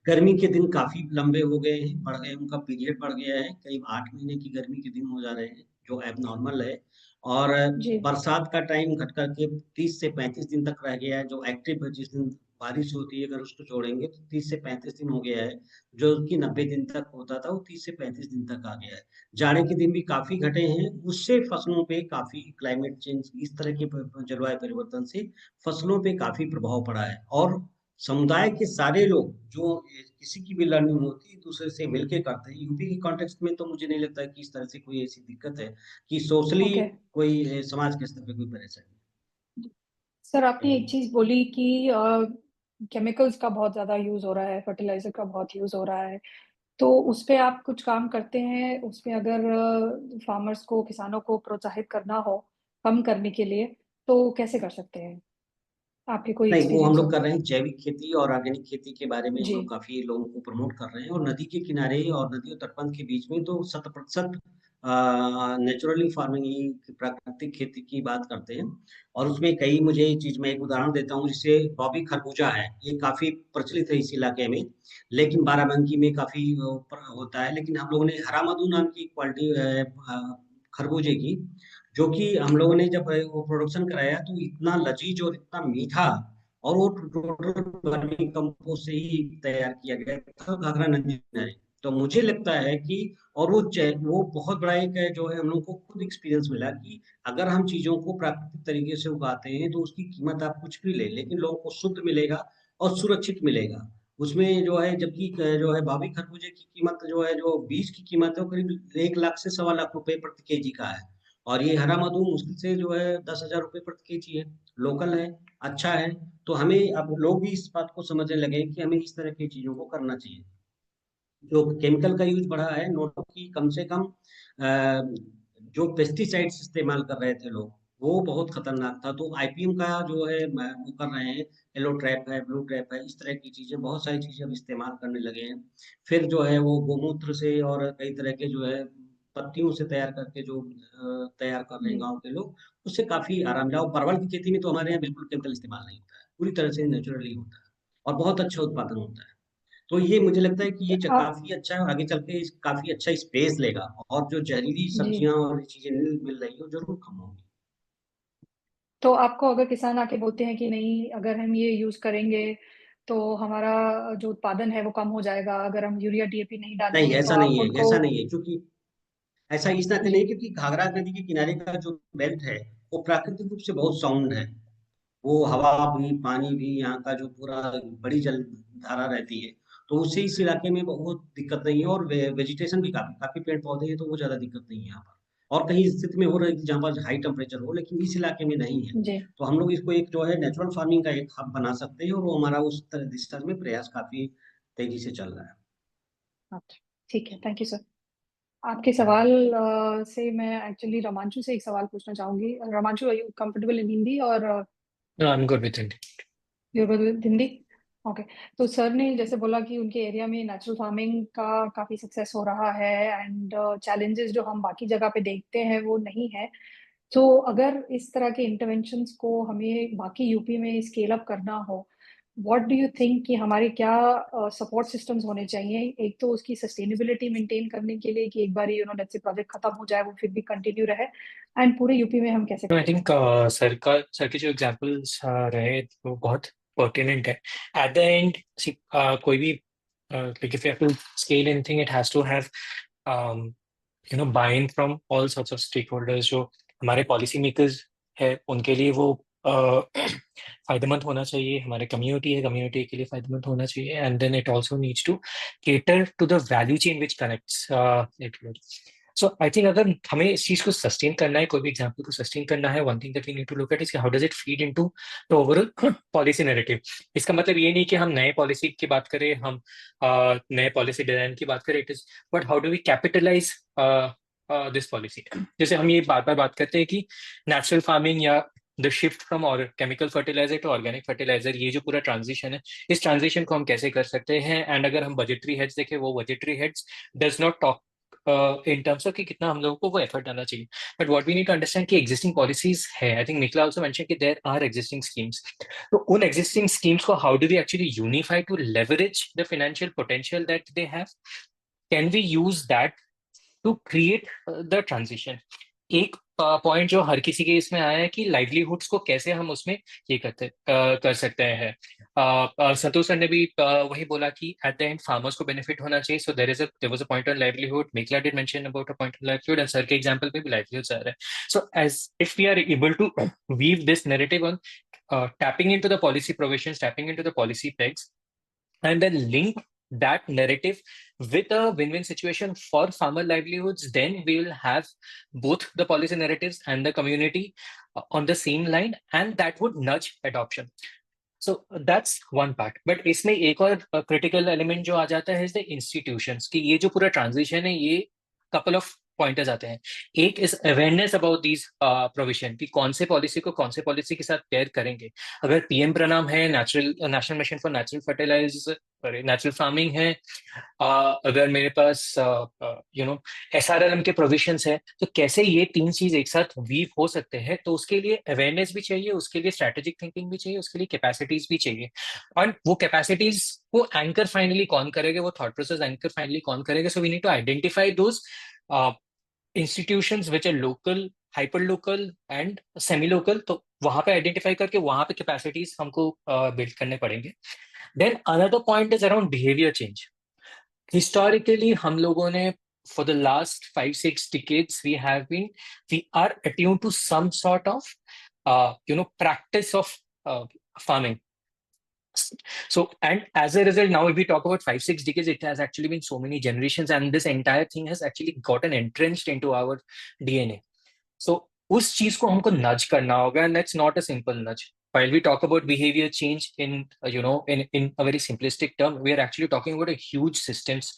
गर्मी के दिन काफी लंबे हो गए हैं, बढ़ गए, उनका पीरियड बढ़ गया है, करीब 8 महीने की गर्मी के दिन हो जा रहे हैं जो एबनॉर्मल है। और जी। बरसात का टाइम घट करके 30 से 35 दिन तक रह गया है। जो एक्टिव है जिस दिन बारिश होती है अगर उसको जोड़ेंगे तो 30 से 35 दिन हो गया है, जो कि 90 दिन तक होता था वो 30 से 35 दिन तक आ गया है। जाड़े के दिन भी काफी घटे हैं, उससे फसलों पे काफी क्लाइमेट चेंज इस तरह के जलवायु परिवर्तन से फसलों पे काफी प्रभाव पड़ा है। और समुदाय के सारे लोग जो किसी की भी लर्निंग होती है दूसरे से मिलके करते हैं। यूपी के कॉन्टेक्स्ट में तो मुझे नहीं लगता कि इस तरह से कोई ऐसी दिक्कत है कि सोशली ओके कोई समाज के स्तर पे कोई परेशानी। सर, आपने एक चीज बोली कि केमिकल्स का बहुत ज्यादा यूज हो रहा है, फर्टिलाइजर का बहुत यूज हो रहा है। तो उस पे आप कुछ काम करते हैं, उस पे अगर फार्मर्स को, किसानों को प्रोत्साहित करना हो कम करने के लिए, तो कैसे कर सकते हैं? आपके कोई नहीं, वो हम एक्सपीरियंस लोग हो? कर रहे हैं जैविक खेती और ऑर्गेनिक खेती के बारे में हम जी लोग काफ़ी लोगों को प्रमोट कर रहे हैं और नदी के किनारे और नदी और तटबंध के बीच में तो 100% नेचुरली फार्मिंग ही प्राकृतिक खेती की बात करते हैं और उसमें कई मुझे चीज़ मैं एक उदाहरण देता हूँ जिससे बॉबी खरबूजा है, ये काफ़ी प्रचलित है इस इलाके में, लेकिन बाराबंकी में काफ़ी होता है, लेकिन हम लोगों ने हरा मधु नाम की क्वालिटी खरबूजे की, जो कि हम लोगों ने जब वो प्रोडक्शन कराया तो इतना लजीज और इतना मीठा और वो टोटल वर्मी कंपोस्ट से ही तैयार किया गया था घाघरा नदी किनारे। तो मुझे लगता है कि और वो बहुत बड़ा एक जो है हम लोग को खुद एक्सपीरियंस मिला कि अगर हम चीज़ों को प्राकृतिक तरीके से उगाते हैं तो उसकी कीमत आप कुछ भी ले लेकिन लोगों को शुद्ध मिलेगा और सुरक्षित मिलेगा। उसमें जो है जबकि जो है भावी खरबूजे की कीमत जो है जो बीज की कीमत है वो करीब 1 लाख से सवा लाख रुपए प्रति केजी का है और ये हरा मधु मुश्किल से जो है 10,000 रुपए प्रति केजी है, लोकल है, अच्छा है। तो हमें अब लोग भी इस बात को समझने लगे हैं कि हमें इस तरह की चीज़ों को करना चाहिए। जो केमिकल का यूज़ बढ़ा है, नोट की कम से कम जो पेस्टिसाइड्स इस्तेमाल कर रहे थे लोग, वो बहुत खतरनाक था। तो आईपीएम का जो है वो कर रहे हैं, येलो ट्रैप है, ब्लू ट्रैप है, इस तरह की चीज़ें बहुत सारी चीज़ें अब इस्तेमाल करने लगे हैं। फिर जो है वो गोमूत्र से और कई तरह के जो है पत्तियों से तैयार करके जो तैयार कर रहे हैं जी गाँव के लोग, उससे काफ़ी आराम मिला और परवल की खेती में तो हमारे यहाँ बिल्कुल केमिकल इस्तेमाल नहीं होता है, पूरी तरह से नेचुरली होता है और बहुत अच्छा उत्पादन होता है। तो ये मुझे लगता है कि ये आप काफ़ी अच्छा है और आगे चल के काफ़ी अच्छा स्पेस लेगा और जो जहरीली जी सब्जियाँ और चीज़ें मिल मिल रही है, वो ज़रूर कम होंगी। तो आपको अगर किसान आके बोलते हैं कि नहीं, अगर हम ये यूज करेंगे तो हमारा जो उत्पादन है वो कम हो जाएगा, अगर हम यूरिया डीएपी नहीं नहीं, डालेंगे, तो ऐसा आप नहीं है, उनको? ऐसा नहीं है क्योंकि ऐसा इस नाते नहीं है जी क्योंकि घाघरा नदी के किनारे का जो बेल्ट है, वो प्राकृतिक रूप से बहुत साउंड है। वो हवा भी, पानी भी, यहाँ का जो पूरा बड़ी जल धारा रहती है, तो उससे इस इलाके में बहुत दिक्कत नहीं है और वेजिटेशन भी काफ़ी काफ़ी पेड़-पौधे हैं, तो वो ज़्यादा दिक्कत नहीं है यहाँ पर। और कहीं स्थिति में हो रही थी जहाँ पर हाई टेम्परेचर हो, लेकिन इस इलाके में नहीं है। जी तो हम लोग इसको एक जो है नेचुरल फार्मिंग का एक हब बना सकते हैं और वो हमारा उस दिशा में प्रयास काफ़ी तेज़ी से चल रहा है। अच्छा, ठीक है, थैंक यू सर। आपके सवाल से मैं एक्चुअली रोमांचू से एक सवाल पूछना चाहूंगी। Romanchu, are you comfortable in Hindi और No, I'm good with it. you're good with Hindi? Okay. तो सर ने जैसे बोला कि उनके एरिया में नेचुरल फार्मिंग का काफी सक्सेस हो रहा है एंड चैलेंजेस जो हम बाकी जगह पे देखते हैं वो नहीं है। तो अगर इस तरह के इंटरवेंशंस को हमें बाकी यूपी में स्केल अप करना हो, व्हाट डू यू थिंक कि हमारे क्या सपोर्ट सिस्टम्स होने चाहिए? एक तो उसकी सस्टेनेबिलिटी मेंटेन करने के लिए कि एक बार लेट्स से प्रोजेक्ट खत्म हो जाए, वो फिर भी कंटिन्यू रहे, एंड पूरे यूपी में हम कैसे No, I कर think सकते हैं? सर के जो एग्जांपल्स रहे वो बहुत पर्टिनेंट है। एट द एंड कोई भी like if you have to scale anything, it has to have um, buy-in from all sorts of stakeholders। जो हमारे पॉलिसी मेकर्स है उनके लिए वो फायदेमंद होना चाहिए, हमारे कम्युनिटी है कम्युनिटी के लिए फायदेमंद होना चाहिए, and then it also needs to cater to the value chain which connects it. So I think अगर हमें इस चीज को सस्टेन करना है, कोई भी एग्जाम्पल को सस्टेन करना है, one thing that we need to look at is how does it feed into the overall policy narrative. इसका मतलब ये नहीं कि हम नए पॉलिसी की बात करें, हम नए पॉलिसी डिजाइन की बात करें, it is but how do we capitalise this policy. जैसे हम ये बार बार बात करते हैं कि नेचुरल फार्मिंग या द शिफ्ट फ्रॉम और chemical fertiliser to organic fertiliser, ये जो पूरा ट्रांजिशन है, इस ट्रांजिशन को हम कैसे कर सकते हैं। एंड अगर हम बजटरी हेड्स देखें, वो budgetary heads does not talk in terms of कि कितना हम लोगों को वो एफर्ट डालना चाहिए, but what we need to understand कि एग्जिस्टिंग पॉलिसीज है। I think Nikhila also mention कि देयर आर एग्जिस्टिंग स्कीम्स। तो उन एग्जिस्टिंग स्कीम्स को how do we actually unify to leverage the financial potential that they have? Can we use that to create the transition? एक point जो हर किसी के इसमें आया है कि लाइवलीहुड्स को कैसे हम उसमें ये कर सकते हैं। संतोष सर ने भी वही बोला कि एट द एंड फार्मर्स को बेनिफिट होना चाहिए, so there was a point on livelihood, Meghla did mention about a point on livelihood, and sir के एग्जांपल पे भी लाइवलीहुड्स आ रहे हैं। So as if we are able to weave this narrative on tapping into the policy provisions, tapping into the policy pegs, and then link that narrative with a win-win situation for farmer livelihoods, then we will have both the policy narratives and the community on the same line, and that would nudge adoption. So that's one part. But इसमें एक और critical element जो आ जाता है is the institutions की। ये जो पूरा ट्रांजिशन है ये कपल ऑफ पॉइंटर्स आते हैं। एक is awareness about these provision कि कौन से पॉलिसी को कौन से पॉलिसी के साथ पेयर करेंगे। अगर पीएम प्रणाम है, national mission for natural fertiliser, natural farming है, अगर मेरे पास एसआरएलएम के प्रोविजंस है, तो कैसे ये तीन चीज एक साथ वीव हो सकते हैं। तो उसके लिए अवेयरनेस भी चाहिए, उसके लिए स्ट्रेटेजिक थिंकिंग भी चाहिए, उसके लिए कैपेसिटीज भी चाहिए। और वो कैपेसिटीज को एंकर फाइनली कौन करेगा, वो थॉट प्रोसेस एंकर फाइनली कौन करेगा। So we need to identify those institutions which are local, hyper local and semi local। तो वहां पे आइडेंटिफाई करके वहां पे कैपेसिटीज हमको बिल्ड करने पड़ेंगे। Then another point is around behaviour change. Historically हम लोगों ने for the last 5-6 decades we are attuned to some sort of practice of farming. So, and as a result, now if we talk about 5-6 decades, it has actually been so many generations, and this entire thing has actually gotten entrenched into our DNA. So उस चीज को हमको नज करना होगा, and that's not a simple nudge. While we talk about behavior change in in a very simplistic term, we are actually talking about a huge systems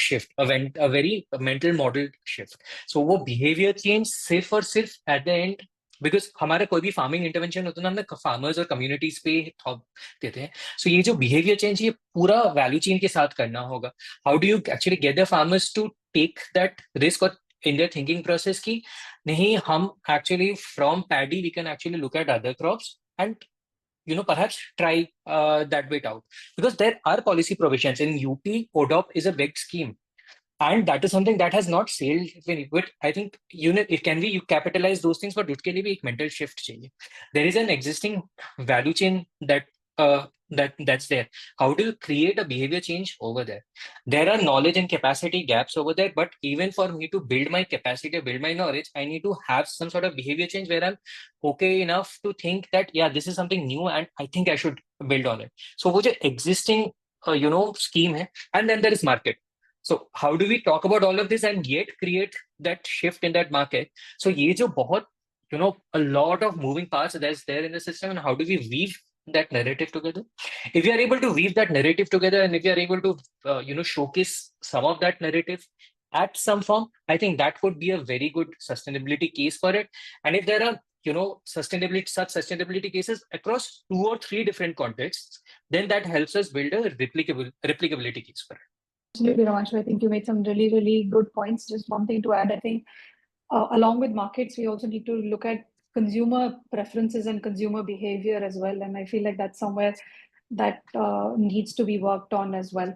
shift, a very mental model shift. So वो behavior change सिर्फ और सिर्फ at the end, because हमारा कोई भी farming intervention होता है ना, हमने फार्मर्स और कम्युनिटीज पे थॉप देते हैं। सो ये जो बिहेवियर चेंज ये पूरा वैल्यू चेन के साथ करना होगा। How do you actually get the farmers to take that risk और इन देयर थिंकिंग प्रोसेस की नहीं, हम actually from paddy we can actually look at other crops and perhaps try that bit out, because there are policy provisions in UP. ODOP is a big scheme, and that is something that has not sailed very good. I think it can be you capitalize those things, but उसके लिए भी एक mental shift चाहिए. There is an existing value chain that's there. How do you create a behavior change over there? There are knowledge and capacity gaps over there, but even for me to build my capacity, build my knowledge, I need to have some sort of behavior change where I'm okay enough to think that yeah, this is something new and I think I should build on it. So वो जो existing scheme है, and then there is market. So how do we talk about all of this and yet create that shift in that market? So ये जो बहुत a lot of moving parts that's there in the system, and how do we weave that narrative together? If we are able to weave that narrative together, and if we are able to showcase some of that narrative at some form, I think that could be a very good sustainability case for it. And if there are such sustainability cases across 2 or 3 different contexts, then that helps us build a replicability case for it. Absolutely, Wanchoo. I think you made some really, really good points. Just one thing to add, I think along with markets, we also need to look at consumer preferences and consumer behavior as well. And I feel like that's somewhere that needs to be worked on as well.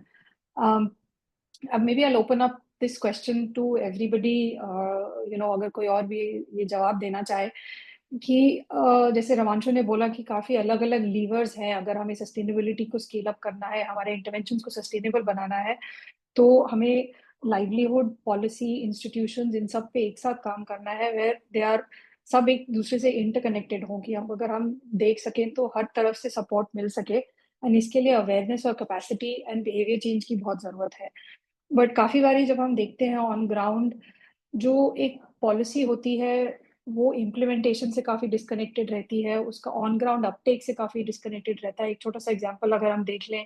Maybe I'll open up this question to everybody. अगर कोई और भी ये जवाब देना चाहे कि जैसे रवांशु ने बोला कि काफी अलग अलग लीवर्स हैं, अगर हमें सस्टेनेबिलिटी को स्केल अप करना है, हमारे इंटरवेंशंस को सस्टेनेबल बनाना है, तो हमें लाइवलीहुड पॉलिसी इंस्टीट्यूशंस इन सब पे एक साथ काम करना है, वेयर दे आर सब एक दूसरे से इंटरकनेक्टेड हों कि हम देख सकें तो हर तरफ से सपोर्ट मिल सके। एंड इसके लिए अवेयरनेस और कैपेसिटी एंड बिहेवियर चेंज की बहुत ज़रूरत है। बट काफ़ी बारी जब हम देखते हैं ऑन ग्राउंड जो एक पॉलिसी होती है वो इम्प्लीमेंटेशन से काफ़ी डिस्कनेक्टेड रहती है, उसका ऑन ग्राउंड अपटेक से काफ़ी डिस्कनेक्टेड रहता है। एक छोटा सा एग्जांपल अगर हम देख लें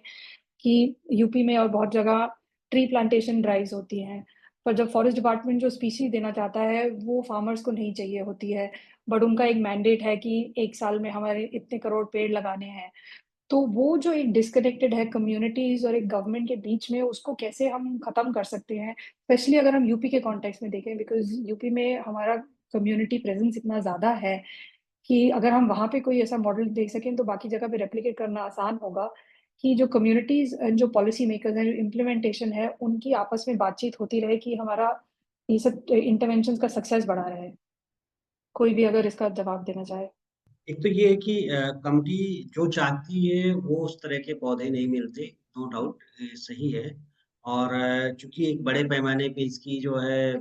कि यूपी में और बहुत जगह ट्री प्लांटेशन ड्राइव्स होती हैं, पर जब फॉरेस्ट डिपार्टमेंट जो स्पीशीज देना चाहता है वो फार्मर्स को नहीं चाहिए होती है, बट उनका एक मैंडेट है कि 1 साल में हमारे इतने करोड़ पेड़ लगाने हैं। तो वो जो एक डिस्कनेक्टेड है कम्युनिटीज और एक गवर्नमेंट के बीच में, उसको कैसे हम खत्म कर सकते हैं, स्पेशली अगर हम यूपी के कॉन्टेक्स्ट में देखें, बिकॉज यूपी में हमारा कम्युनिटी प्रेजेंस इतना ज़्यादा है कि अगर हम वहाँ पे कोई ऐसा मॉडल देख सकें तो बाकी जगह पे रेप्लिकेट करना आसान होगा कि जो कम्युनिटीज जो पॉलिसी मेकर्स हैं, जो इम्प्लीमेंटेशन है, उनकी आपस में बातचीत होती रहे कि हमारा ये सब इंटरवेंशन का सक्सेस बढ़ा रहे। कोई भी अगर इसका जवाब देना चाहे। एक तो ये है कि कमिटी जो चाहती है वो उस तरह के पौधे नहीं मिलते, नो डाउट सही है। और चूंकि एक बड़े पैमाने पे इसकी जो है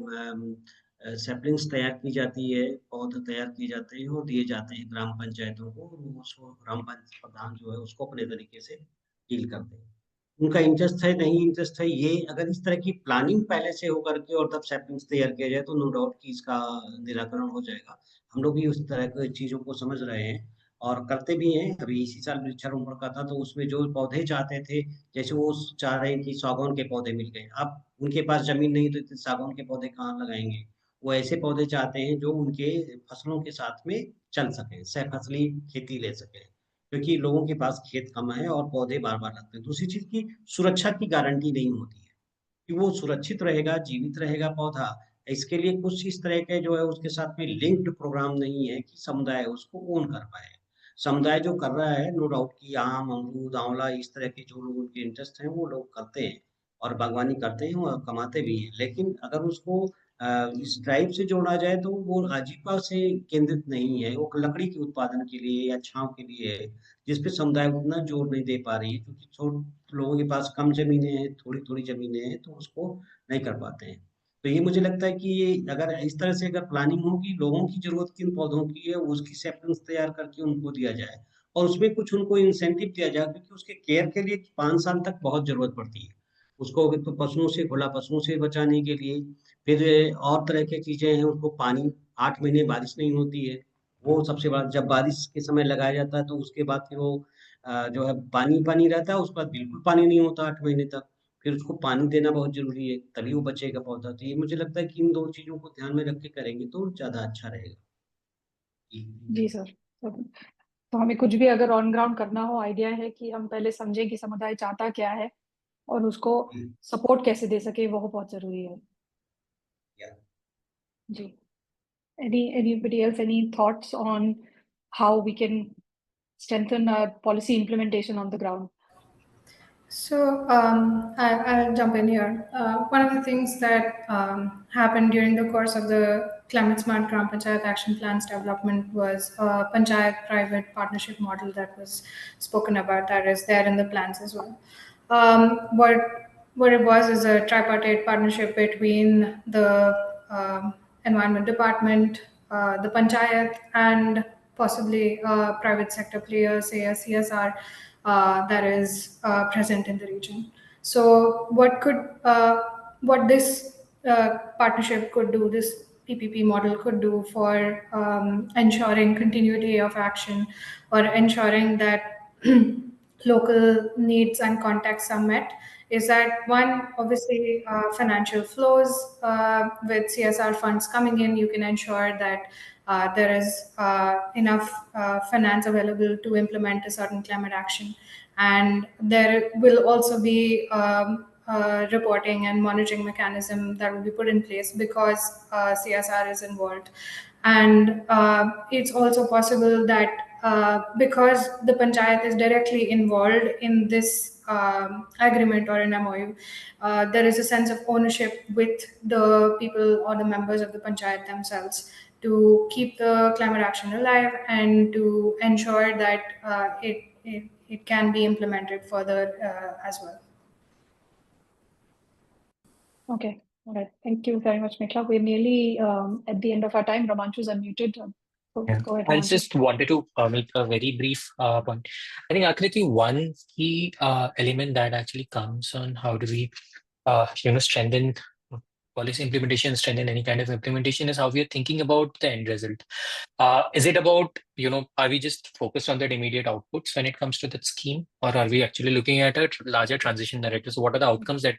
सैपलिंग्स तैयार की जाती है, पौधे तैयार किए जाते हैं और दिए जाते हैं ग्राम पंचायतों को, वो उसको ग्राम पंचायत प्रधान जो है उसको अपने तरीके से डील करते हैं। उनका इंटरेस्ट है नहीं इंटरेस्ट है, ये अगर इस तरह की प्लानिंग पहले से होकर के और तब सैपलिंग्स तैयार किया जाए तो नो डाउट कि इसका निराकरण हो जाएगा। हम लोग भी उस तरह की चीज़ों को समझ रहे हैं। और करते भी हैं। अभी इसी साल वृक्षारोपण का था, तो उसमें जो पौधे चाहते थे, जैसे वो चाह रहे हैं कि सागौन के पौधे मिल गए। अब उनके पास जमीन नहीं, तो इतने सागौन के पौधे कहाँ लगाएंगे। वो ऐसे पौधे चाहते हैं जो उनके फसलों के साथ में चल सके, सहफसली खेती ले सके, क्योंकि लोगों के पास खेत कम है और पौधे बार बार लगते हैं। दूसरी चीज की सुरक्षा की गारंटी नहीं होती है कि वो सुरक्षित रहेगा, जीवित रहेगा पौधा। इसके लिए कुछ इस तरह के जो है उसके साथ में लिंक्ड प्रोग्राम नहीं है कि समुदाय उसको ओन कर पाए। समुदाय जो कर रहा है, नो डाउट कि आम, अमरूद, आंवला, इस तरह के जो लोगों के इंटरेस्ट हैं वो लोग करते हैं और बागवानी करते हैं और कमाते भी हैं। लेकिन अगर उसको इस ड्राइव से जोड़ा जाए तो वो आजीविका से केंद्रित नहीं है, वो लकड़ी के उत्पादन के लिए या छांव के लिए है, जिसपे समुदाय उतना जोर नहीं दे पा रही है, क्योंकि लोगों के पास कम जमीनें हैं, थोड़ी थोड़ी जमीनें हैं, तो उसको नहीं कर पाते हैं। तो ये मुझे लगता है कि ये अगर इस तरह से अगर प्लानिंग होगी, लोगों की जरूरत किन पौधों की है, उसकी सेप्टेंस तैयार करके उनको दिया जाए और उसमें कुछ उनको इंसेंटिव दिया जाए, क्योंकि उसके केयर के लिए 5 साल तक बहुत जरूरत पड़ती है उसको। तो पशुओं से, खुला पशुओं से बचाने के लिए, फिर और तरह की चीजें हैं, उसको पानी, 8 महीने बारिश नहीं होती है, वो सबसे बड़ा। जब बारिश के समय लगाया जाता है तो उसके बाद फिर वो जो है पानी पानी रहता है, उसके बाद बिल्कुल पानी नहीं होता 8 महीने तक। फिर उसको पानी देना बहुत जरूरी है, तभी वो बचेगा पौधा। तो ये मुझे लगता है कि इन दो चीजों को ध्यान में रख के करेंगे तो ज्यादा अच्छा रहेगा। जी सर। तो हमें कुछ भी अगर ऑन ग्राउंड करना हो, आइडिया है कि हम पहले समझें कि समुदाय चाहता क्या है और उसको सपोर्ट कैसे दे सके, वो बहुत जरूरी है। जी। Anybody else, any thoughts on how we can strengthen our policy implementation on the ground? So I'll jump in here. One of the things that happened during the course of the Climate Smart Gram Panchayat Action Plans development was a Panchayat private partnership model that was spoken about, that is there in the plans as well. What it was is a tripartite partnership between the Environment Department, the Panchayat, and possibly a private sector player, say a CSR, that is present in the region. So what this partnership could do, this PPP model could do for ensuring continuity of action or ensuring that local needs and contexts are met, is that one, obviously financial flows, with CSR funds coming in, you can ensure that there is enough finance available to implement a certain climate action. And there will also be reporting and monitoring mechanism that will be put in place because CSR is involved. And it's also possible that because the panchayat is directly involved in this agreement or an MOU, there is a sense of ownership with the people or the members of the panchayat themselves to keep the climate action alive and to ensure that it can be implemented further as well. Okay. All right. Thank you very much, Mikla. We're nearly at the end of our time. Ramanchu's unmuted. Go ahead, I Ramanchu. just wanted to make a very brief point. I think, Aakriti, one key element that actually comes on how do we, strengthen policy implementation, strengthen any kind of implementation, is how we are thinking about the end result. Is it about, are we just focused on that immediate outputs when it comes to that scheme, or are we actually looking at a larger transition narrative? So what are the outcomes that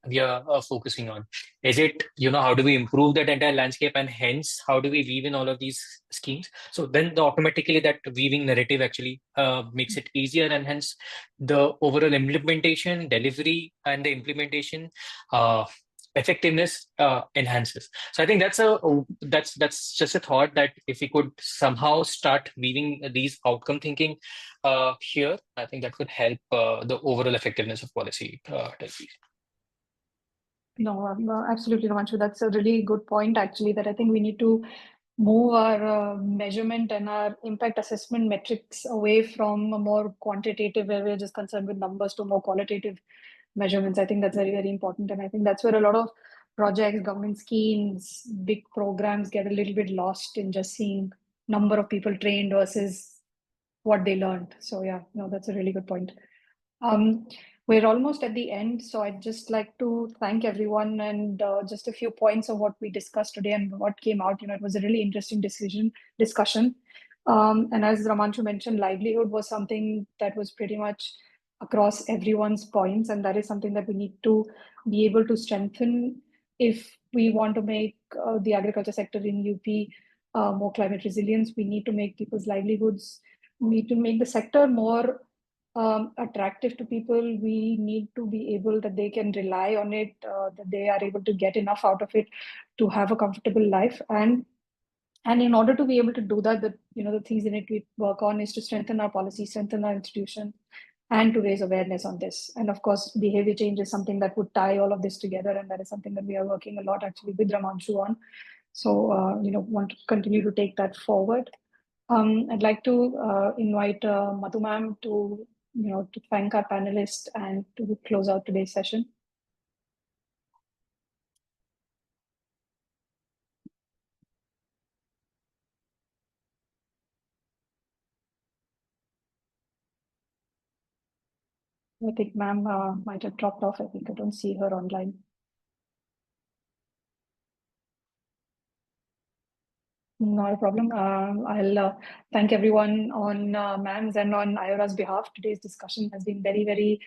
we are focusing on? Is it, how do we improve that entire landscape, and hence how do we weave in all of these schemes? So then automatically that weaving narrative actually makes it easier, and hence the overall implementation, delivery, and the implementation effectiveness enhances. So I think that's just a thought, that if we could somehow start weaving these outcome thinking here, I think that could help the overall effectiveness of policy delivery. No, absolutely, Ramanchu. That's a really good point, actually, that I think we need to move our measurement and our impact assessment metrics away from a more quantitative, where we're just concerned with numbers, to more qualitative measurements. I think that's very, very important. And I think that's where a lot of projects, government schemes, big programs get a little bit lost in just seeing number of people trained versus what they learned. So yeah, no, that's a really good point. We're almost at the end, so I'd just like to thank everyone, and just a few points of what we discussed today and what came out. It was a really interesting discussion. And as Ramanchu mentioned, livelihood was something that was pretty much across everyone's points, and that is something that we need to be able to strengthen if we want to make the agriculture sector in UP more climate resilient. We need to make people's livelihoods, we need to make the sector more attractive to people. We need to be able that they can rely on it, that they are able to get enough out of it to have a comfortable life. And in order to be able to do that, the things in it we work on is to strengthen our policy, strengthen our institution, and to raise awareness on this. And of course, behavior change is something that would tie all of this together, and that is something that we are working a lot actually with Ramanchu on. So want to continue to take that forward. I'd like to invite Madhu ma'am to to thank our panelists and to close out today's session. I think ma'am might have dropped off. I think I don't see her online. Not a problem. I'll thank everyone on ma'am's and on Iora's behalf. Today's discussion has been very, very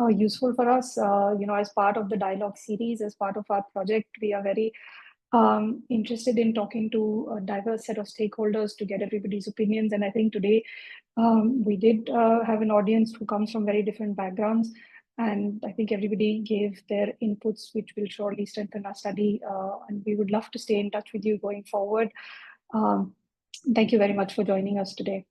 useful for us. As part of the dialogue series, as part of our project, we are very interested in talking to a diverse set of stakeholders to get everybody's opinions. And I think today we did have an audience who comes from very different backgrounds. And I think everybody gave their inputs, which will surely strengthen our study. And we would love to stay in touch with you going forward. Thank you very much for joining us today.